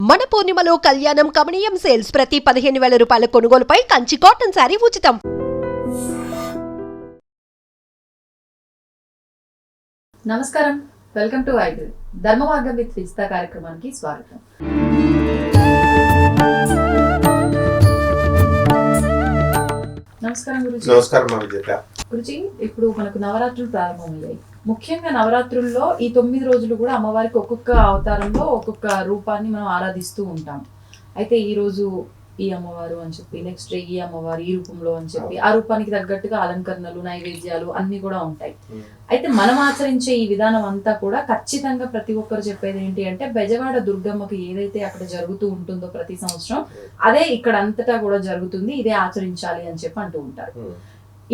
మన పూర్ణిమలో కళ్యాణం కమనీయం సేల్స్ ప్రతి 15,000 రూపాయల కొనుగోలుపై కంచి కాటన్ శారీ ఉచితం. నమస్కారం, వెల్కమ్ టు ఐడ్రీమ్. ధర్మ మార్గం విత్ ఫిజితా కార్యక్రమానికి స్వాగతం. నమస్కారం గురుజీ. నమస్కారం గురుజీ, ఇప్పుడు మనకు నవరాత్రులు ప్రారంభమయ్యాయి. ముఖ్యంగా నవరాత్రుల్లో ఈ 9 రోజులు కూడా అమ్మవారికి ఒక్కొక్క అవతారంలో ఒక్కొక్క రూపాన్ని మనం ఆరాధిస్తూ ఉంటాం. అయితే ఈ రోజు ఈ అమ్మవారు అని చెప్పి, నెక్స్ట్ డే ఈ అమ్మవారు ఈ రూపంలో అని చెప్పి, ఆ రూపానికి తగ్గట్టుగా అలంకరణలు, నైవేద్యాలు అన్ని కూడా ఉంటాయి. అయితే మనం ఆచరించే ఈ విధానం అంతా కూడా ఖచ్చితంగా ప్రతి ఒక్కరు చెప్పేది ఏంటి అంటే, బెజవాడ దుర్గమ్మకి ఏదైతే అక్కడ జరుగుతూ ఉంటుందో ప్రతి సంవత్సరం అదే ఇక్కడ అంతటా కూడా జరుగుతుంది, ఇదే ఆచరించాలి అని చెప్పి అంటూ ఉంటారు.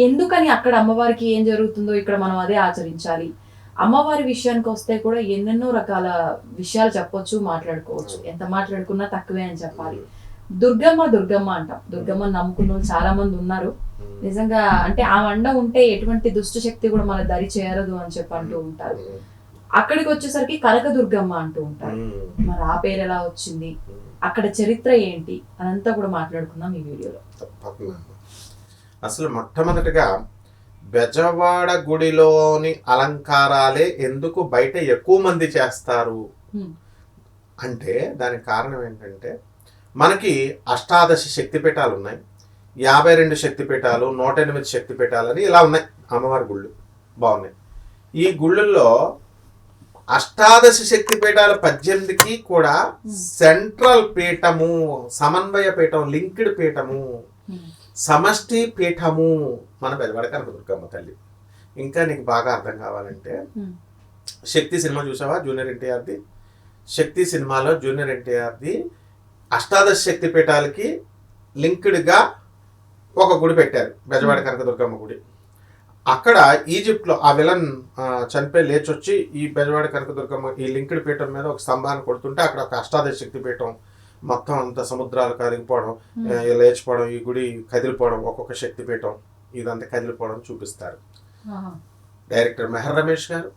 ఎందుకని అక్కడ అమ్మవారికి ఏం జరుగుతుందో ఇక్కడ మనం అదే ఆచరించాలి? అమ్మవారి విషయానికి వస్తే కూడా ఎన్నెన్నో రకాల విషయాలు చెప్పొచ్చు, మాట్లాడుకోవచ్చు. ఎంత మాట్లాడుకున్నా తక్కువే అని చెప్పాలి. దుర్గమ్మ దుర్గమ్మ అంటాం. దుర్గమ్మ నమ్ముకున్న వాళ్ళు చాలా మంది ఉన్నారు. నిజంగా అంటే ఆ అండ ఉంటే ఎటువంటి దుష్ట శక్తి కూడా మన దరి చేరదు అని చెప్పి అంటూ ఉంటారు. అక్కడికి వచ్చేసరికి కనక దుర్గమ్మ అంటూ ఉంటారు. మరి ఆ పేరు ఎలా వచ్చింది, అక్కడ చరిత్ర ఏంటి అదంతా కూడా మాట్లాడుకుందాం ఈ వీడియోలో. అసలు మొట్టమొదటిగా బెజవాడ గుడిలోని అలంకారాలే ఎందుకు బయట ఎక్కువ మంది చేస్తారు అంటే దానికి కారణం ఏంటంటే, మనకి అష్టాదశ శక్తిపీఠాలు ఉన్నాయి, 52 శక్తిపీఠాలు, 108 శక్తిపీఠాలు అని ఇలా ఉన్నాయి అమ్మవారి గుళ్ళు. బాగున్నాయి. ఈ గుళ్ళల్లో అష్టాదశ శక్తిపీఠాలు 18కి కూడా సెంట్రల్ పీఠము, సమన్వయ పీఠం, లింక్డ్ పీఠము, సమష్టి పీఠము మన బెజవాడ కనకదుర్గమ్మ తల్లి. ఇంకా నీకు బాగా అర్థం కావాలంటే, శక్తి సినిమా చూసావా జూనియర్ ఎన్టీఆర్ది? శక్తి సినిమాలో జూనియర్ ఎన్టీఆర్ది అష్టాదశ శక్తి పీఠాలకి లింక్డ్గా ఒక గుడి పెట్టారు, బెజవాడ కనకదుర్గమ్మ గుడి. అక్కడ ఈజిప్ట్లో ఆ విలన్ చనిపోయి లేచొచ్చి ఈ బెజవాడ కనకదుర్గమ్మ ఈ లింక్డ్ పీఠం మీద ఒక స్తంభాన్ని కొడుతుంటే అక్కడ ఒక అష్టాదశ శక్తి పీఠం మొత్తం అంత సముద్రాలు కరిగిపోవడం, లేచిపోవడం, ఈ గుడి కదిలిపోవడం, ఒక్కొక్క శక్తిపీఠం ఇదంతా కదిలిపోవడం చూపిస్తారు. డైరెక్టర్ మెహర్ రమేష్ గారు,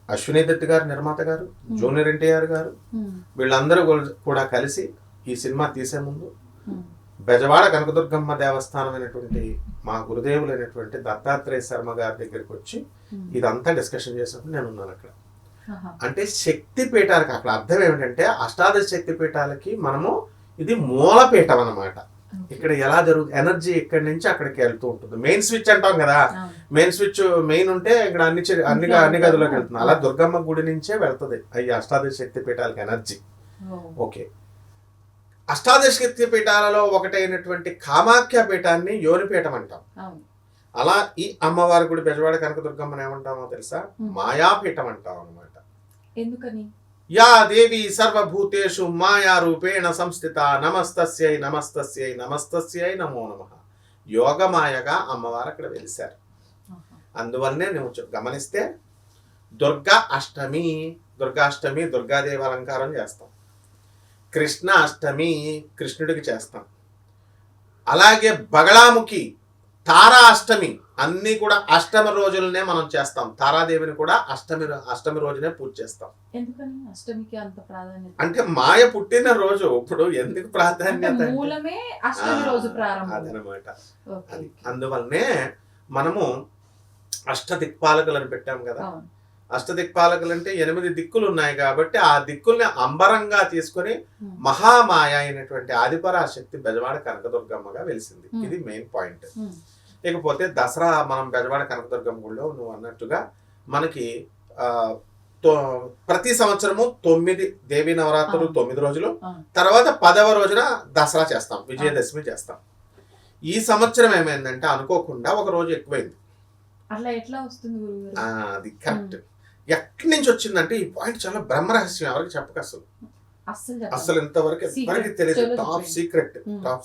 అశ్విని దత్ గారు నిర్మాత గారు, జూనియర్ ఎన్టీఆర్ గారు, వీళ్ళందరూ కూడా కలిసి ఈ సినిమా తీసే ముందు బెజవాడ కనకదుర్గమ్మ దేవస్థానం అయినటువంటి మా గురుదేవులైనటువంటి దత్తాత్రేయ శర్మ గారి దగ్గరికి వచ్చి ఇదంతా డిస్కషన్ చేసినప్పుడు నేను ఉన్నాను అక్కడ. అంటే శక్తి పీఠాలకి అక్కడ అర్థం ఏమిటంటే, అష్టాదశ శక్తి పీఠాలకి మనము ఇది మూలపీఠం అన్నమాట. ఇక్కడ ఎలా జరుగుతుంది, ఎనర్జీ ఇక్కడి నుంచి అక్కడికి వెళ్తూ ఉంటుంది. మెయిన్ స్విచ్ అంటాం కదా, మెయిన్ స్విచ్ మెయిన్ ఉంటే ఇక్కడ అన్ని గదుల్లోకి వెళ్తుంది. అలా దుర్గమ్మ గుడి నుంచే వెళ్తుంది ఈ అష్టాదశ శక్తి పీఠాలకి ఎనర్జీ. ఓకే, అష్టాదశ శక్తి పీఠాలలో ఒకటైనటువంటి కామాఖ్య పీఠాన్ని యోనిపీఠం అంటాం. అలా ఈ అమ్మవారి గుడి బెజవాడ కనకదుర్గమ్మని ఏమంటామో తెలుసా? మాయాపీఠం అంటాం అన్నమాట. ఎందుకని? యా దేవి సర్వభూతేషు మాయా రూపేణ సంస్థిత నమస్తస్యై నమస్తస్యై నమస్తస్యై నమో నమః. యోగమాయగా అమ్మవారు అక్కడ వెలిశారు. అందువల్లనే నువ్వు గమనిస్తే దుర్గాష్టమి దుర్గాదేవి అలంకారం చేస్తాం, కృష్ణ అష్టమి కృష్ణుడికి చేస్తాం, అలాగే బగళాముఖి తారా అష్టమి అన్ని కూడా అష్టమి రోజులనే మనం చేస్తాం. తారాదేవిని కూడా అష్టమి రోజునే పూజ చేస్తాం. ఎందుకని అష్టమికి అంత ప్రాధాన్యత? అంటే మాయ పుట్టిన రోజు. ఇప్పుడు ఎందుకు ప్రాధాన్యత అదనమాట. అందువల్లనే మనము అష్టదిక్పాలకులను పెట్టాం కదా. అష్టదిక్పాలకులు అంటే 8 దిక్కులు ఉన్నాయి కాబట్టి ఆ దిక్కుల్ని అంబరంగా తీసుకొని మహామాయ అయినటువంటి ఆదిపరాశక్తి బెజవాడ కనకదుర్గమ్మగా వెలిసింది. ఇది మెయిన్ పాయింట్. ఇకపోతే దసరా మనం బెజవాడ కనకదుర్గమ్మ గుడిలో నువ్వు అన్నట్టుగా మనకి ప్రతి సంవత్సరము 9 దేవీ నవరాత్రులు 9 రోజులు, తర్వాత 10వ రోజున దసరా చేస్తాం, విజయదశమి చేస్తాం. ఈ సంవత్సరం ఏమైందంటే అనుకోకుండా ఒక రోజు ఎక్కువైంది. అట్లా ఎట్లా వస్తుంది? అది కరెక్ట్. ఎక్కడి నుంచి వచ్చిందంటే ఈ పాయింట్ చాలా బ్రహ్మరహస్యం, ఎవరికి చెప్పక అసలు ఇంతవరకు ఎవరికి తెలియదు. Top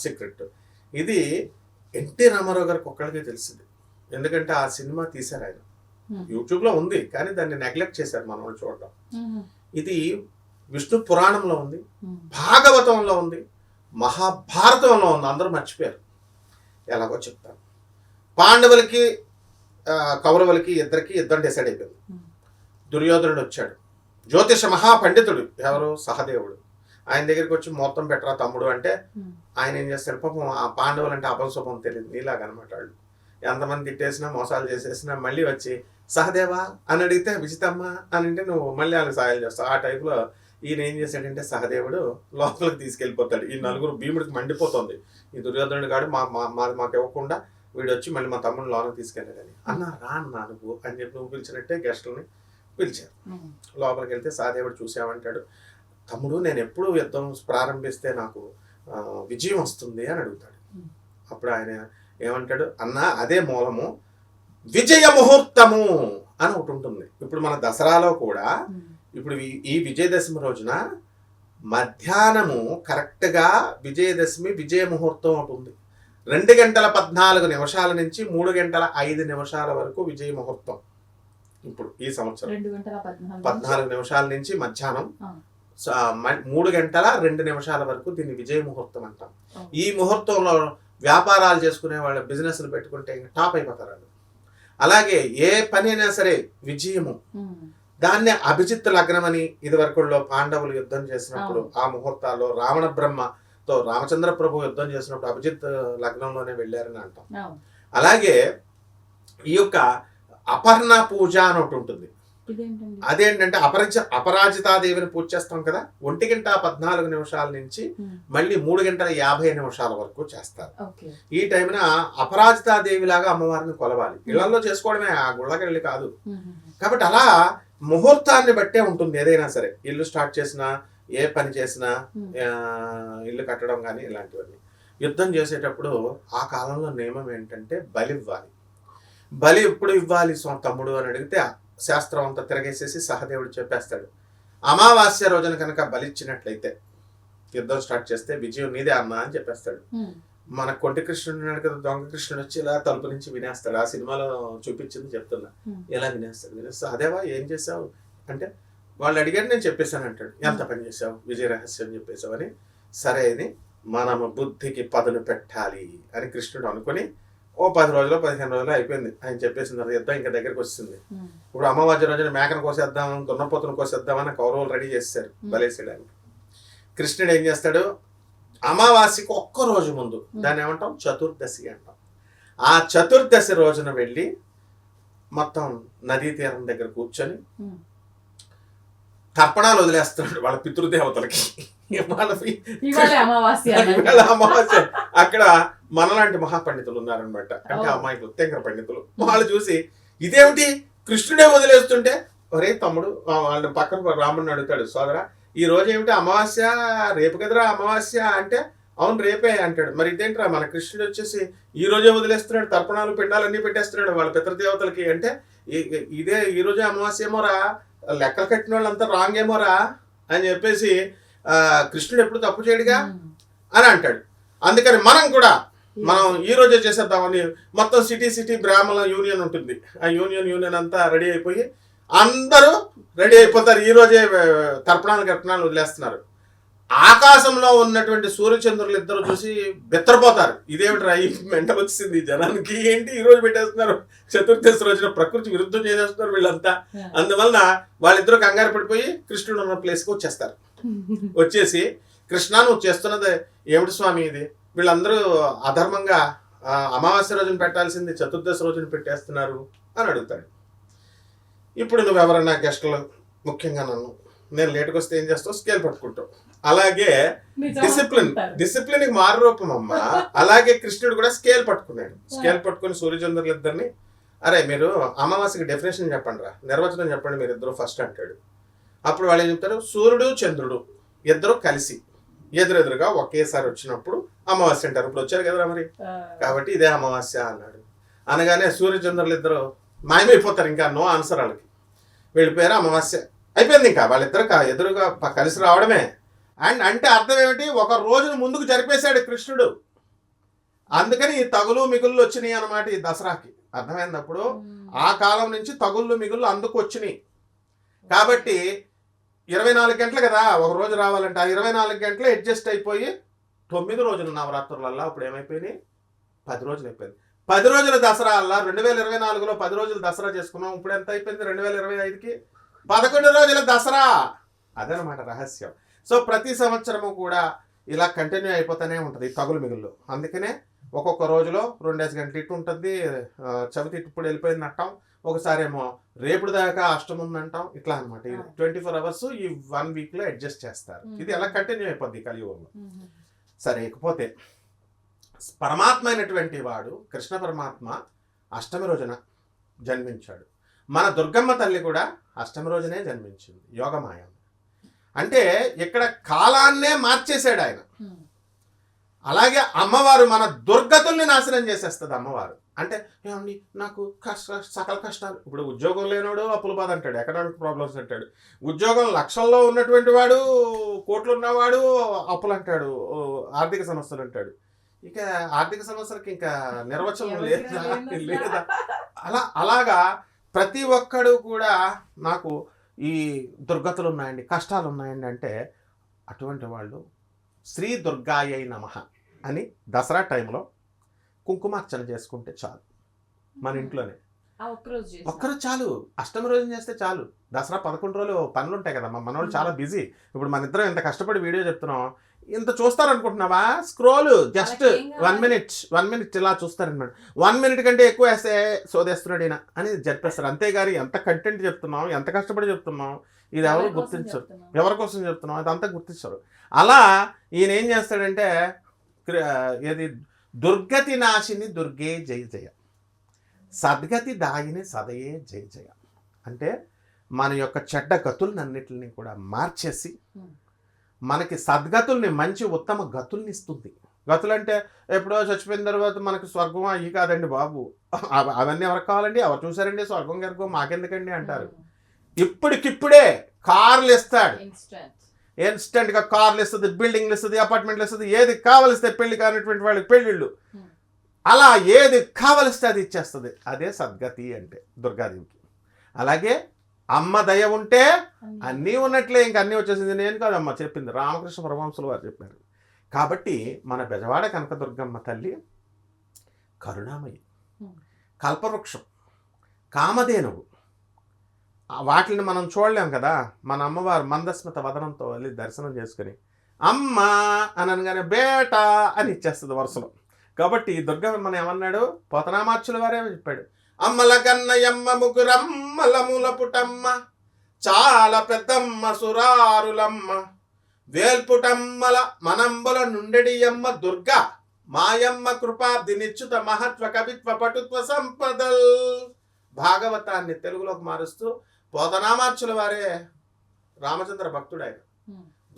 secret. ఇది ఎన్టీ రామారావు గారికి ఒక్కడికే తెలిసింది. ఎందుకంటే ఆ సినిమా తీశారు ఆయన, యూట్యూబ్ లో ఉంది కానీ దాన్ని నెగ్లెక్ట్ చేశారు మన వాళ్ళు చూడడం. ఇది విష్ణు పురాణంలో ఉంది, భాగవతంలో ఉంది, మహాభారతంలో ఉంది. అందరూ మర్చిపోయారు. ఎలాగో చెప్తాను. పాండవులకి కౌరవులకి ఇద్దరు డిసైడ్ అయిపోయింది. దుర్యోధనుడు వచ్చాడు, జ్యోతిష మహాపండితుడు, ఎవరు? సహదేవుడు. ఆయన దగ్గరికి వచ్చి మొత్తం పెట్టరా తమ్ముడు అంటే ఆయన ఏం చేస్తాడు, పాపం ఆ పాండవులు అంటే అపశుభం తెలియదు నీలాగా అనమాట. వాళ్ళు ఎంతమంది తిట్టేసినా మోసాలు చేసేసినా మళ్ళీ వచ్చి సహదేవా అని అడిగితే విజితమ్మ అని అంటే నువ్వు మళ్ళీ వాళ్ళకి సహాయం చేస్తావు. ఆ టైప్లో ఈయన ఏం చేశాడంటే సహదేవుడు లోపలికి తీసుకెళ్ళిపోతాడు. ఈ నలుగురు భీముడికి మండిపోతుంది, ఈ దుర్యోధనుడు కాడు మాకు ఇవ్వకుండా వీడు వచ్చి మళ్ళీ మా తమ్ముడు లోనకి తీసుకెళ్ళాడని. అన్న రా అన్నా నువ్వు అని చెప్పి నువ్వు పిలిచినట్టే గెస్టులని పిలిచారు. లోపలికి వెళ్తే సహదేవుడు చూసామంటాడు, తమ్ముడు నేను ఎప్పుడు యుద్ధం ప్రారంభిస్తే నాకు విజయం వస్తుంది అని అడుగుతాడు. అప్పుడు ఆయన ఏమంటాడు, అన్న అదే మూలము విజయ ముహూర్తము అని ఒకటి ఉంటుంది. ఇప్పుడు మన దసరాలో కూడా ఇప్పుడు ఈ విజయదశమి రోజున మధ్యాహ్నము కరెక్ట్గా విజయదశమి విజయ ముహూర్తం ఒకటి ఉంది. 2:14 నుంచి 3:05 వరకు విజయ ముహూర్తం. ఇప్పుడు ఈ సంవత్సరం 2:14 నుంచి మధ్యాహ్నం 3:02 వరకు దీన్ని విజయ ముహూర్తం అంటాం. ఈ ముహూర్తంలో వ్యాపారాలు చేసుకునే వాళ్ళ బిజినెస్లు పెట్టుకుంటే టాప్ అయిపోతారు వాళ్ళు. అలాగే ఏ పని అయినా సరే విజయము, దాన్నే అభిజిత్ లగ్నం అని ఇదివరకుల్లో పాండవులు యుద్ధం చేసినప్పుడు ఆ ముహూర్తాల్లో రావణ బ్రహ్మతో రామచంద్ర ప్రభు యుద్ధం చేసినప్పుడు అభిజిత్ లగ్నంలోనే వెళ్ళారని అంటాం. అలాగే ఈ యొక్క అపర్ణ పూజ అని ఒకటి ఉంటుంది. అదేంటంటే అపరాజితాదేవిని పూజ చేస్తాం కదా, 1:14 నుంచి మళ్ళీ 3:50 వరకు చేస్తారు. ఈ టైంన అపరాజితాదేవి లాగా అమ్మవారిని కొలవాలి. ఇళ్లలో చేసుకోవడమే, ఆ గుళ్ళకెళ్ళి కాదు. కాబట్టి అలా ముహూర్తాన్ని బట్టే ఉంటుంది. ఏదైనా సరే ఇల్లు స్టార్ట్ చేసినా, ఏ పని చేసినా, ఇల్లు కట్టడం కానీ ఇలాంటివన్నీ. యుద్ధం చేసేటప్పుడు ఆ కాలంలో నియమం ఏంటంటే బలి ఇవ్వాలి. బలి ఎప్పుడు ఇవ్వాలి తమ్ముడు అని అడిగితే శాస్త్రం అంతా తిరగేసేసి సహదేవుడు చెప్పేస్తాడు, అమావాస్య రోజున కనుక బలిచ్చినట్లయితే యుద్ధం స్టార్ట్ చేస్తే విజయం నీదే అమ్మా అని చెప్పేస్తాడు. మన కొంటి కృష్ణుడు ఉన్నాడు కదా, దొంగ కృష్ణుడు వచ్చి ఇలా తలుపు నుంచి వినేస్తాడు. ఆ సినిమాలో చూపించింది చెప్తున్నా, ఎలా వినేస్తాడు. సహదేవా ఏం చేసావు అంటే వాళ్ళు అడిగారు, నేను చెప్పేశాను అంటాడు. ఎంత పని చేసావు, విజయ రహస్యం చెప్పేశావు అని. సరే అని మనము బుద్ధికి పదును పెట్టాలి అని కృష్ణుడు అనుకుని ఓ 10 రోజులు 15 రోజులు అయిపోయింది ఆయన చెప్పేసిన తర్వాత యుద్ధం ఇంకా దగ్గరికి వచ్చింది. ఇప్పుడు అమావాస్య రోజున మేకను కోసేద్దాం, దున్నపోతును కోసేద్దామని కౌరవులు రెడీ చేస్తారు బలేసేయడానికి. కృష్ణుడు ఏం చేస్తాడు, అమావాస్యకు ఒక్క రోజు ముందు, దాన్ని ఏమంటాం చతుర్దశి అంటాం. ఆ చతుర్దశి రోజున వెళ్ళి మొత్తం నదీ తీరం దగ్గర కూర్చొని తర్పణాలు వదిలేస్తున్నాడు వాళ్ళ పితృదేవతలకి. అమావాస్య అక్కడ మనలాంటి మహాపండితులు ఉన్నారనమాట, అంటే అమ్మాయికి ఉత్తేంకర పండితులు. వాళ్ళు చూసి ఇదేమిటి కృష్ణుడే వదిలేస్తుంటే, ఒరే తమ్ముడు వాళ్ళ పక్కన రాముడిని అడుగుతాడు, సోదరా ఈ రోజు ఏమిటి అమావాస్య, రేపు కదరా అమావాస్య అంటే, అవును రేపే అంటాడు. మరి ఇదేంట్రా మన కృష్ణుడు వచ్చేసి ఈ రోజే వదిలేస్తున్నాడు, తర్పణాలు పిండాలు అన్ని పెట్టేస్తున్నాడు వాళ్ళ పితృదేవతలకి అంటే, ఇదే ఈ రోజే అమావాస్య ఏమోరా, లెక్కలు కట్టిన వాళ్ళంతా రాంగ్ ఏమోరా అని చెప్పేసి కృష్ణుడు ఎప్పుడు తప్పు చేయడుగా అని అంటాడు. అందుకని మనం ఈ రోజే చేసేద్దామని మొత్తం సిటీ బ్రాహ్మణ యూనియన్ ఉంటుంది, ఆ యూనియన్ అంతా రెడీ అయిపోయి అందరూ రెడీ అయిపోతారు. ఈ రోజే తర్పణాలు వదిలేస్తున్నారు. ఆకాశంలో ఉన్నటువంటి సూర్యచంద్రులు ఇద్దరు చూసి బెత్తరపోతారు, ఇదేమిటి ఈ మెంటల్ వచ్చింది జనానికి, ఏంటి ఈ రోజు పెట్టేస్తున్నారు, చతుర్దశి రోజున ప్రకృతి విరుద్ధం చేసేస్తున్నారు వీళ్ళంతా. అందువలన వాళ్ళిద్దరూ కంగారు పడిపోయి కృష్ణుడు ఉన్న ప్లేస్కి వచ్చేస్తారు. వచ్చేసి కృష్ణ నువ్వు చేస్తున్నది ఏమిటి స్వామి ఇది, వీళ్ళందరూ అధర్మంగా అమావాస్య రోజున పెట్టాల్సింది చతుర్దశి రోజున పెట్టేస్తున్నారు అని అడుగుతాడు. ఇప్పుడు నువ్వెవరన్నా గెస్టులు, ముఖ్యంగా నేను లేటుకు వస్తే ఏం చేస్తావు, స్కేల్ పట్టుకుంటావు. అలాగే డిసిప్లిన్ మారు రూపం అమ్మ. అలాగే కృష్ణుడు కూడా స్కేల్ పట్టుకున్నాడు. స్కేల్ పట్టుకుని సూర్యచంద్రులు ఇద్దరిని, అరే మీరు అమావాస్యకి డెఫినేషన్ చెప్పండి రా, నిర్వచనం చెప్పండి మీరు ఇద్దరు ఫస్ట్ అంటాడు. అప్పుడు వాళ్ళు ఏం చెప్తారు, సూర్యుడు చంద్రుడు ఇద్దరు కలిసి ఎదురెదురుగా ఒకేసారి వచ్చినప్పుడు అమావాస్య అంటారు. ఇప్పుడు వచ్చారు కదరా మరి, కాబట్టి ఇదే అమావాస్య అన్నాడు. అనగానే సూర్యచంద్రులు ఇద్దరు మాయమైపోతారు, ఇంకా నో ఆన్సర్ వాళ్ళకి, వెళ్ళిపోయారు. అమావాస్య అయిపోయింది, ఇంకా వాళ్ళిద్దరు ఎదురుగా కలిసి రావడమే. అండ్ అంటే అర్థం ఏమిటి, ఒక రోజును ముందుకు జరిపేశాడు కృష్ణుడు. అందుకని ఈ తగులు మిగుళ్ళు వచ్చినాయి అన్నమాట ఈ దసరాకి. అర్థమైనప్పుడు ఆ కాలం నుంచి తగుళ్ళు మిగుళ్ళు అందుకు వచ్చినాయి. కాబట్టి 24 గంటలు కదా ఒక రోజు రావాలంటే, ఆ 24 గంటలు అడ్జస్ట్ అయిపోయి 9 రోజుల నవరాత్రులల్లా ఇప్పుడు ఏమైపోయినాయి, 10 రోజులు అయిపోయింది. 10 రోజుల దసరా అల్లా 2024లో 10 రోజులు దసరా చేసుకున్నాం. ఇప్పుడు ఎంత అయిపోయింది 2025కి 11 రోజుల దసరా. అదనమాట రహస్యం. సో ప్రతి సంవత్సరము కూడా ఇలా కంటిన్యూ అయిపోతూనే ఉంటుంది ఈ తగులు మిగుళ్ళు. అందుకనే ఒక్కొక్క రోజులో 2 గంటలు ఇటు ఉంటుంది, చవితి ఇప్పుడు వెళ్ళిపోయింది అంటాం, ఒకసారి ఏమో రేపుడు దాకా అష్టం ఉందంటాం, ఇట్లా అనమాట. 24 అవర్స్ ఈ 1 వీక్లో అడ్జస్ట్ చేస్తారు. ఇది ఎలా కంటిన్యూ అయిపోద్ది కలియుగంలో. సరే, ఇకపోతే పరమాత్మ అయినటువంటి వాడు కృష్ణ పరమాత్మ అష్టమి రోజున జన్మించాడు. మన దుర్గమ్మ తల్లి కూడా అష్టమి రోజునే జన్మించింది, యోగమాయ. అంటే ఇక్కడ కాలాన్నే మార్చేశాడు ఆయన. అలాగే అమ్మవారు మన దుర్గతుల్ని నాశనం చేసేస్తుంది అమ్మవారు. అంటే ఏమండి నాకు సకల కష్టాలు, ఇప్పుడు ఉద్యోగం లేనివాడు అప్పుల బాధ అంటాడు, ఎకనామిక్ ప్రాబ్లమ్స్ అంటాడు, ఉద్యోగం లక్షల్లో ఉన్నటువంటి వాడు, కోట్లు ఉన్నవాడు అప్పులు అంటాడు, ఆర్థిక సమస్యలు అంటాడు. ఇక ఆర్థిక సమస్యలకి ఇంకా నిర్వచనం లేదా? అలాగా ప్రతి ఒక్కడు కూడా నాకు ఈ దుర్గతులు ఉన్నాయండి, కష్టాలు ఉన్నాయండి అంటే అటువంటి వాళ్ళు శ్రీ దుర్గాయై నమః అని దసరా టైంలో కుంకుమార్చన చేసుకుంటే చాలు. మన ఇంట్లోనే ఒక్కరోజు చాలు, అష్టమి రోజు చేస్తే చాలు. దసరా 11 రోజులు పనులు ఉంటాయి కదా, మన వాళ్ళు చాలా బిజీ. ఇప్పుడు మన ఇద్దరం ఇంత కష్టపడి వీడియో చెప్తున్నాం, ఇంత చూస్తారనుకుంటున్నావా? స్క్రోల్ జస్ట్ 1 మినిట్ ఇలా చూస్తారనమాట. 1 మినిట్ కంటే ఎక్కువ వేస్తే సోదేస్తున్నాడు ఈయన అని చెప్పేస్తారు. అంతేగాని ఎంత కంటెంట్ చెప్తున్నాం, ఎంత కష్టపడి చెప్తున్నాం, ఇది ఎవరు గుర్తించరు, ఎవరి కోసం చెప్తున్నాం అదంతా గుర్తించరు. అలా ఈయన ఏం చేస్తాడంటే ఏది దుర్గతి నాశిని దుర్గే జయ జయ, సద్గతి దాయిని సదయే జయ జయ. అంటే మన యొక్క చెడ్డ గతులన్నిటిని కూడా మార్చేసి మనకి సద్గతుల్ని, మంచి ఉత్తమ గతుల్ని ఇస్తుంది. గతులు అంటే ఎప్పుడో చచ్చిపోయిన తర్వాత మనకి స్వర్గం అయ్యి కాదండి బాబు, అవన్నీ ఎవరికి కావాలండి, ఎవరు చూసారండి స్వర్గం గర్గం మాకెందుకండి అంటారు. ఇప్పటికిప్పుడే కార్లు ఇస్తాడు, ఇన్స్టెంట్గా కార్లు ఇస్తుంది, బిల్డింగ్లు ఇస్తుంది, అపార్ట్మెంట్లు ఇస్తుంది, ఏది కావలిస్తే పెళ్లి కానిటువంటి వాళ్ళకి పెళ్ళిళ్ళు, అలా ఏది కావలిస్తే అది ఇచ్చేస్తుంది. అదే సద్గతి అంటే దుర్గాదేవికి. అలాగే అమ్మ దయ ఉంటే అన్నీ ఉన్నట్లే, ఇంక అన్నీ వచ్చేసింది. నేను కాదమ్మ చెప్పింది, రామకృష్ణ పరమహంసులు వారు చెప్పారు. కాబట్టి మన బెజవాడ కనకదుర్గమ్మ తల్లి కరుణామయి, కల్పవృక్షం, కామధేనువు. వాటిని మనం చూడలేం కదా. మన అమ్మవారు మందస్మిత వదనంతో వెళ్ళి దర్శనం చేసుకుని అమ్మ అని అనగానే బేట అని ఇచ్చేస్తుంది వరుసలో. కాబట్టి దుర్గమ్మ ఏమన్నాడు, పోతనామార్చుల వారే చెప్పాడు, అమ్మల కన్నయమ్మ ముగ్గురమ్మల మూల పుటమ్మ, చాలా పెద్దమ్మ సురారులమ్మ, వేల్పుటమ్మల మనంబుల నుండెడియమ్మ దుర్గా, మాయమ్మ కృపాబ్ది నిచ్చుత మహత్వ కవిత్వ పటుత్వ సంపదల్. భాగవతాన్ని తెలుగులోకి మారుస్తూ పోతనామార్చుల వారే రామచంద్ర భక్తుడు ఆయన,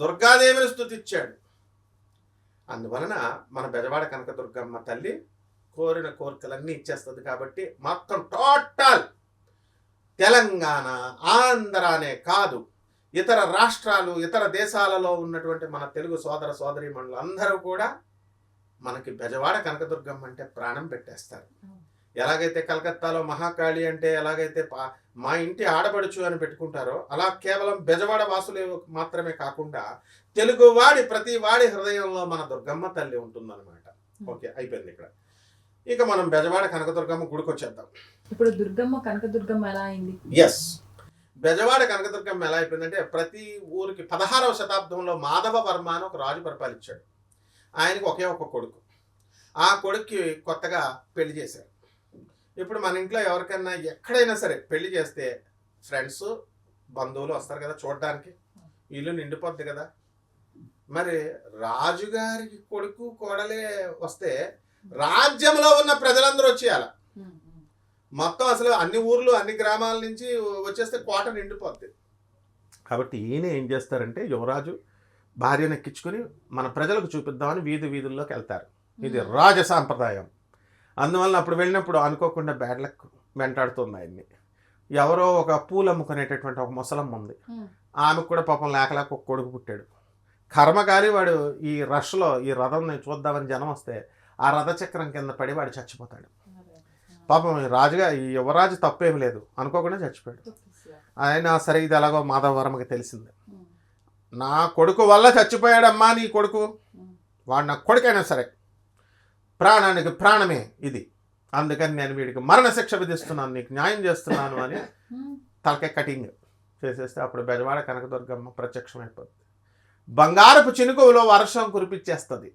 దుర్గాదేవిని స్తుతించాడు. అందువలన మన బెజవాడ కనకదుర్గమ్మ తల్లి కోరిన కోరికలన్నీ ఇచ్చేస్తుంది. కాబట్టి మొత్తం టోటల్ తెలంగాణ, ఆంధ్రానే కాదు, ఇతర రాష్ట్రాలు, ఇతర దేశాలలో ఉన్నటువంటి మన తెలుగు సోదర సోదరీమణులు అందరూ కూడా మనకి బెజవాడ కనకదుర్గమ్మ అంటే ప్రాణం పెట్టేస్తారు. ఎలాగైతే కలకత్తాలో మహాకాళి అంటే ఎలాగైతే మా ఇంటి ఆడపడుచు అని పెట్టుకుంటారో, అలా కేవలం బెజవాడ వాసులే మాత్రమే కాకుండా తెలుగువాడి ప్రతి వాడి హృదయంలో మన దుర్గమ్మ తల్లి ఉంటుందన్నమాట. ఓకే, అయిపోయింది ఇక్కడ. ఇక మనం బెజవాడ కనకదుర్గమ్మ గుడికి వచ్చేద్దాం. ఇప్పుడు దుర్గమ్మ కనకదుర్గమ్మ ఎలా అయింది? ఎస్, బెజవాడ కనకదుర్గమ్మ ఎలా అయిపోయిందంటే, ప్రతి ఊరికి 16వ శతాబ్దంలో మాధవ వర్మ అని ఒక రాజు పరిపాలించాడు. ఆయనకి ఒకే ఒక కొడుకు. ఆ కొడుక్కి కొత్తగా పెళ్లి చేశారు. ఇప్పుడు మన ఇంట్లో ఎవరికైనా ఎక్కడైనా సరే పెళ్లి చేస్తే ఫ్రెండ్స్, బంధువులు వస్తారు కదా చూడడానికి, ఇల్లు నిండిపోద్ది కదా. మరి రాజుగారికి కొడుకు కోడలే వస్తే రాజ్యంలో ఉన్న ప్రజలందరూ వచ్చేయాలి. మొత్తం అసలు అన్ని ఊర్లు, అన్ని గ్రామాల నుంచి వచ్చేస్తే కోట నిండిపోద్ది. కాబట్టి ఈయన ఏం చేస్తారంటే, యువరాజు భార్యను ఎక్కించుకొని మన ప్రజలకు చూపిద్దామని వీధి వీధుల్లోకి వెళ్తారు. ఇది రాజ సాంప్రదాయం. అందువల్ల అప్పుడు వెళ్ళినప్పుడు అనుకోకుండా బ్యాడ్ లక్ వెంటాడుతుంది ఆయన్ని. ఎవరో ఒక పూలు అమ్ముకునేటటువంటి ఒక ముసలమ్మ ఉంది, ఆమెకు కూడా పాపం లేక ఒక కొడుకు పుట్టాడు. కర్మగారి వాడు ఈ రష్లో ఈ రథంని చూద్దామని జనం వస్తే ఆ రథచక్రం కింద పడి వాడు చచ్చిపోతాడు. పాపం ఈ యువరాజు తప్పేమి లేదు, అనుకోకుండా చచ్చిపోయాడు. ఆయన సరే ఇది ఎలాగో మాధవవర్మకి తెలిసింది, నా కొడుకు వల్ల చచ్చిపోయాడమ్మా నీ కొడుకు, వాడు నా కొడుకైనా సరే ప్రాణానికి ప్రాణమే ఇది, అందుకని నేను వీడికి మరణశిక్ష విధిస్తున్నాను, నీకు న్యాయం చేస్తున్నాను అని తలకాయ కటింగ్ చేసేస్తే అప్పుడు బెజవాడ కనకదుర్గమ్మ ప్రత్యక్షమైపోతుంది. బంగారపు చినుకులో వర్షం కురిపించేస్తుంది.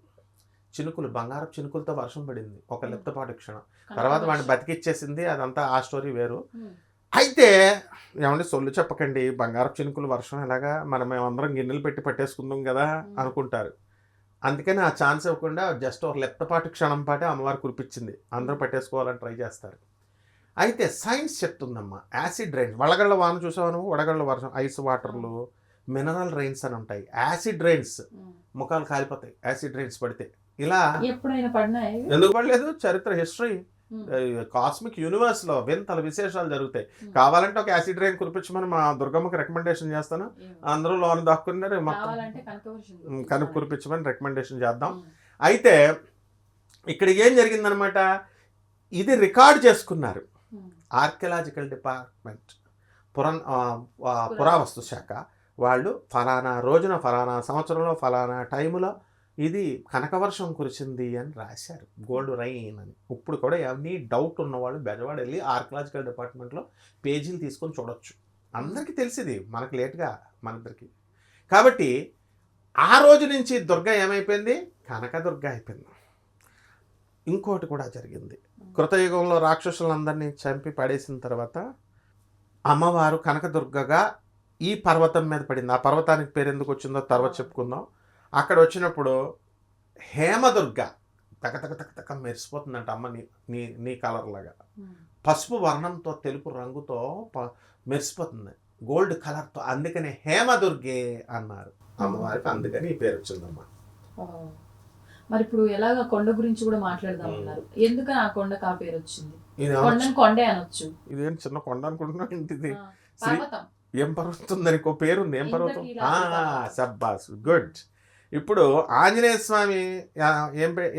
చినుకులు, బంగారపు చినుకులతో వర్షం పడింది ఒక లిప్తపాటు క్షణం. తర్వాత వాడిని బతికిచ్చేసింది. అదంతా ఆ స్టోరీ వేరు. అయితే ఏమంటే సొల్లు చెప్పకండి, బంగారపు చినుకులు వర్షం ఎలాగా, మేమందరం గిన్నెలు పెట్టి పట్టేసుకుందాం కదా అనుకుంటారు. అందుకని ఆ ఛాన్స్ ఇవ్వకుండా జస్ట్ ఒక లిప్తపాటు క్షణం పాటే అమ్మవారు కురిపించింది. అందరూ పట్టేసుకోవాలని ట్రై చేస్తారు. అయితే సైన్స్ చెప్తుందమ్మా, యాసిడ్ రైన్స్, వడగళ్ళ వాన చూసావు, వడగళ్ళ వర్షం, ఐస్ వాటర్లు, మినరల్ రైన్స్ అని ఉంటాయి. యాసిడ్ రైన్స్ ముఖాలు కాలిపోతాయి యాసిడ్ రైన్స్ పడితే. ఇలా ఎప్పుడైనా పడినాయి? ఎందుకు పడలేదు, చరిత్ర హిస్టరీ కాస్మిక్ యూనివర్స్ లో వింతల విశేషాలు జరుగుతాయి. కావాలంటే ఒక యాసిడ్ రైన్ కురిపించమని మా దుర్గమ్మకి రికమెండేషన్ చేస్తాను. అందరూ లోన్ దాక్కున్నారు, కనుక కురిపించమని రికమెండేషన్ చేద్దాం. అయితే ఇక్కడ ఏం జరిగిందనమాట, ఇది రికార్డ్ చేసుకున్నారు ఆర్కియలాజికల్ డిపార్ట్మెంట్, పురావస్తు శాఖ వాళ్ళు. ఫలానా రోజున, ఫలానా సంవత్సరంలో, ఫలానా టైములో ఇది కనకవర్షం కురిచింది అని రాశారు, గోల్డ్ రైన్ అని. ఇప్పుడు కూడా ఎవరిని డౌట్ ఉన్నవాళ్ళు బెజవాడ వెళ్ళి ఆర్కియలాజికల్ డిపార్ట్మెంట్లో పేజీలు తీసుకొని చూడొచ్చు. అందరికీ తెలిసింది, మనకు లేట్గా మనందరికీ. కాబట్టి ఆ రోజు నుంచి దుర్గ ఏమైపోయింది, కనకదుర్గ అయిపోయింది. ఇంకోటి కూడా జరిగింది, కృతయుగంలో రాక్షసులందరినీ చంపి పడేసిన తర్వాత అమ్మవారు కనకదుర్గగా ఈ పర్వతం మీద పడింది. ఆ పర్వతానికి పేరు ఎందుకు వచ్చిందో తర్వాత చెప్పుకుందాం. అక్కడ వచ్చినప్పుడు హేమదుర్గ తక తక తక తక మెరిసిపోతుందంట అమ్మ, నీ నీ కలర్ లాగా, పసుపు వర్ణంతో తెలుపు రంగుతో మెరిసిపోతుంది, గోల్డ్ కలర్తో. అందుకని హేమదుర్గే అన్నారు అమ్మవారికి, అందుకని ఈ పేరు వచ్చిందమ్మా. మరి ఇప్పుడు ఎలాగ కొండ గురించి కూడా మాట్లాడదాం అన్నారు, ఎందుకని ఆ కొండకు ఆ పేరు వచ్చింది? కొండే అనొచ్చు, ఇదేం చిన్న కొండ అనుకుంటున్నావు ఇంటిది. ఏం పర్వతం, దానికి ఒక పేరుంది, ఏం పర్వతం? సబ్బాస్, గుడ్. ఇప్పుడు ఆంజనేయ స్వామి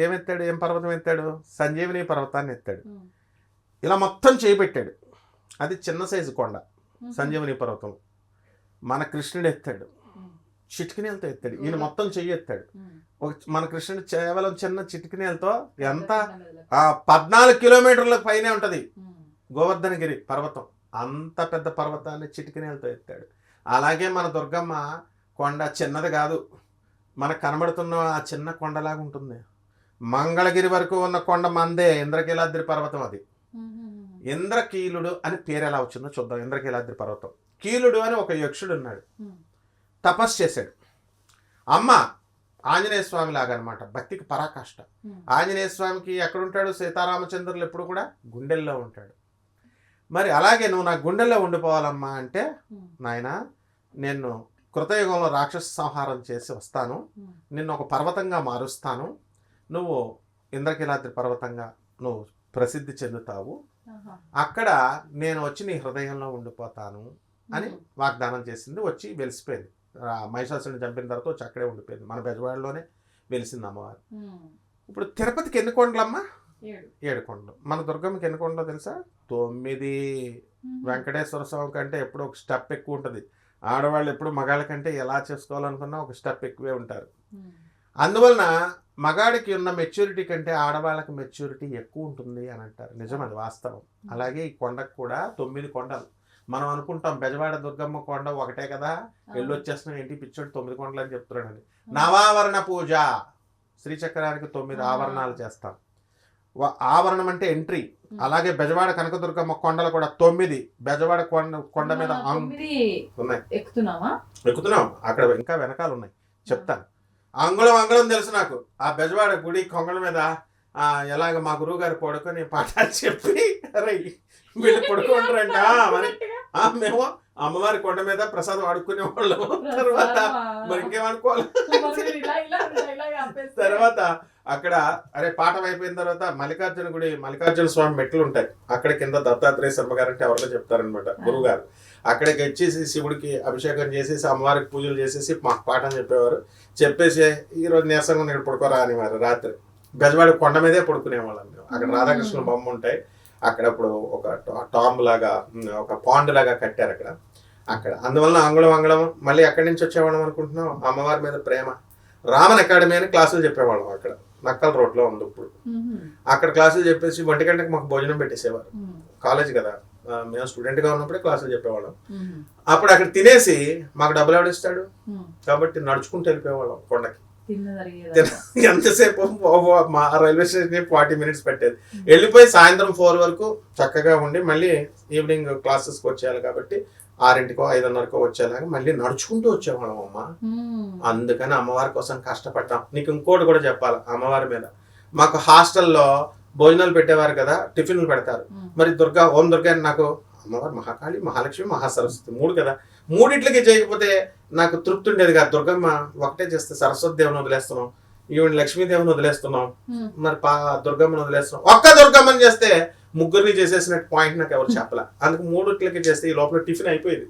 ఏమెత్తాడు, ఏం పర్వతం ఎత్తాడు? సంజీవిని పర్వతాన్ని ఎత్తాడు. ఇలా మొత్తం చేపెట్టాడు. అది చిన్న సైజు కొండ సంజీవిని పర్వతం. మన కృష్ణుడు ఎత్తాడు, చిటికినేలతో ఎత్తాడు. ఈయన మొత్తం చెయ్యి ఎత్తాడు. మన కృష్ణుడు కేవలం చిన్న చిటికినేలతో ఎంత 14 కిలోమీటర్ల పైనే ఉంటుంది గోవర్ధనగిరి పర్వతం. అంత పెద్ద పర్వతాన్ని చిటికినేలతో ఎత్తాడు. అలాగే మన దుర్గమ్మ కొండ చిన్నది కాదు, మనకు కనబడుతున్న ఆ చిన్న కొండలాగా ఉంటుంది. మంగళగిరి వరకు ఉన్న కొండ మందే, ఇంద్రకీలాద్రి పర్వతం. అది ఇంద్రకీలుడు అని పేరు ఎలా వచ్చిందో చూద్దాం. ఇంద్రకీలాద్రి పర్వతం, కీలుడు అని ఒక యక్షుడు ఉన్నాడు, తపస్సు చేశాడు. అమ్మ ఆంజనేయ స్వామి లాగా అనమాట, భక్తికి పరాకాష్ట. ఆంజనేయ స్వామికి ఎక్కడుంటాడు, సీతారామచంద్రులు ఎప్పుడు కూడా గుండెల్లో ఉంటాడు. మరి అలాగే నువ్వు నా గుండెల్లో ఉండిపోవాలమ్మా అంటే, నాయన నేను కృతయుగంలో రాక్షస సంహారం చేసి వస్తాను, నిన్ను ఒక పర్వతంగా మారుస్తాను, నువ్వు ఇంద్రకీలాద్రి పర్వతంగా నువ్వు ప్రసిద్ధి చెందుతావు, అక్కడ నేను వచ్చి నీ హృదయంలో ఉండిపోతాను అని వాగ్దానం చేసింది. వచ్చి వెలిసిపోయింది. మహిషాసురుని చంపిన తర్వాత వచ్చి అక్కడే ఉండిపోయింది. మన బెజవాడలోనే వెలిసింది అమ్మవారు. ఇప్పుడు తిరుపతికి ఎన్ని కొండలమ్మా? 7 కొండలు. మన దుర్గమ్మకి ఎన్ని కొండలో తెలుసా? 9. వెంకటేశ్వర స్వామి కంటే ఎప్పుడు ఒక స్టెప్ ఎక్కువ ఉంటుంది. ఆడవాళ్ళు ఎప్పుడు మగాళ్ళ కంటే ఎలా చేసుకోవాలనుకున్నా ఒక స్టెప్ ఎక్కువే ఉంటారు. అందువలన మగాడికి ఉన్న మెచ్యూరిటీ కంటే ఆడవాళ్ళకి మెచ్యూరిటీ ఎక్కువ ఉంటుంది అని అంటారు. నిజం, అది వాస్తవం. అలాగే ఈ కొండకు కూడా 9 కొండలు. మనం అనుకుంటాం బెజవాడ దుర్గమ్మ కొండ ఒకటే కదా, వెళ్ళొచ్చేస్తున్నాం ఏంటి పిచ్చోడు 9 కొండలు అని చెప్తున్నాడని. నవావరణ పూజ, శ్రీచక్రానికి 9 ఆవరణాలు చేస్తాం. ఆవరణం అంటే ఎంట్రీ. అలాగే బెజవాడ కనకదుర్గమ్మ కొండలు కూడా 9. బెజవాడ కొండ మీద ఉన్నాయి, ఎక్కుతున్నాం. అక్కడ ఇంకా వెనకాల ఉన్నాయి, చెప్తాను. అంగుళం తెలుసు నాకు. ఆ బెజవాడ గుడి కొంగల మీద ఎలాగ మా గురువు గారు పడుకొని పాఠాలు చెప్పి వీళ్ళు పడుకుంటారంట. మరి మేము అమ్మవారి కొండ మీద ప్రసాదం అడుక్కునే వాళ్ళము. తర్వాత మరి ఇంకేమనుకోవాలి. తర్వాత అక్కడ పాఠం అయిపోయిన తర్వాత మల్లికార్జున స్వామి మెట్లు ఉంటాయి. అక్కడ కింద దత్తాత్రేయ శర్మ గారు అంటే ఎవరిలో చెప్తారనమాట గురువు గారు. అక్కడికి వచ్చేసి శివుడికి అభిషేకం చేసేసి అమ్మవారికి పూజలు చేసేసి మాకు పాఠం చెప్పేవారు. చెప్పేసి ఈరోజు నీరసంగా ఇక్కడ పడుకోరా అనేవారు. రాత్రి బెజవాడ కొండ మీదే పడుకునేవాళ్ళం మేము. అక్కడ రాధాకృష్ణ బొమ్మ ఉంటాయి. అక్కడ ఇప్పుడు ఒక టాంబ్ లాగా, ఒక పాండ్ లాగా కట్టారు అక్కడ. అందువలన అంగుళం మళ్ళీ ఎక్కడి నుంచి వచ్చేవాళ్ళం అనుకుంటున్నాం, అమ్మవారి మీద ప్రేమ. రామన్ అకాడమీ అని క్లాసులు చెప్పేవాళ్ళం. అక్కడ నక్కల్ రోడ్లో ఉంది ఇప్పుడు. అక్కడ క్లాసులు చెప్పేసి 1 గంటకు మాకు భోజనం పెట్టేసేవారు. కాలేజ్ కదా, మేము స్టూడెంట్గా ఉన్నప్పుడే క్లాసులు చెప్పేవాళ్ళం. అప్పుడు అక్కడ తినేసి మాకు డబ్బులు ఎవడిస్తాడు, కాబట్టి నడుచుకుంటూ వెళ్ళిపోయేవాళ్ళం కొండకి. ఎంతసేపు మా రైల్వే స్టేషన్ 40 minutes పెట్టేది. వెళ్ళిపోయి సాయంత్రం 4 వరకు చక్కగా ఉండి మళ్ళీ ఈవినింగ్ క్లాసెస్కి వచ్చేయాలి కాబట్టి 6కో 5:30కో వచ్చేలాగా మళ్ళీ నడుచుకుంటూ వచ్చేవాళ్ళం అమ్మ. అందుకని అమ్మవారి కోసం కష్టపడ్డాం. నీకు ఇంకోటి కూడా చెప్పాలి అమ్మవారి మీద. మాకు హాస్టల్లో భోజనాలు పెట్టేవారు కదా, టిఫిన్లు పెడతారు. మరి ఓం దుర్గా అని నాకు అమ్మవారు మహాకాళి, మహాలక్ష్మి, మహాసరస్వతి 3 కదా, 3 చేయకపోతే నాకు తృప్తి ఉండేది కాదు. దుర్గమ్మ ఒకటే చేస్తే సరస్వతి దేవుని వదిలేస్తున్నాం, ఈవిడ లక్ష్మీదేవిని వదిలేస్తున్నాం, మరి దుర్గమ్మని వదిలేస్తున్నాం. ఒక్క దుర్గమ్మని చేస్తే 3 చేసేసినట్టు పాయింట్ నాకు ఎవరు చెప్పలే. అందుకు 3 చేస్తే ఈ లోపల టిఫిన్ అయిపోయేది.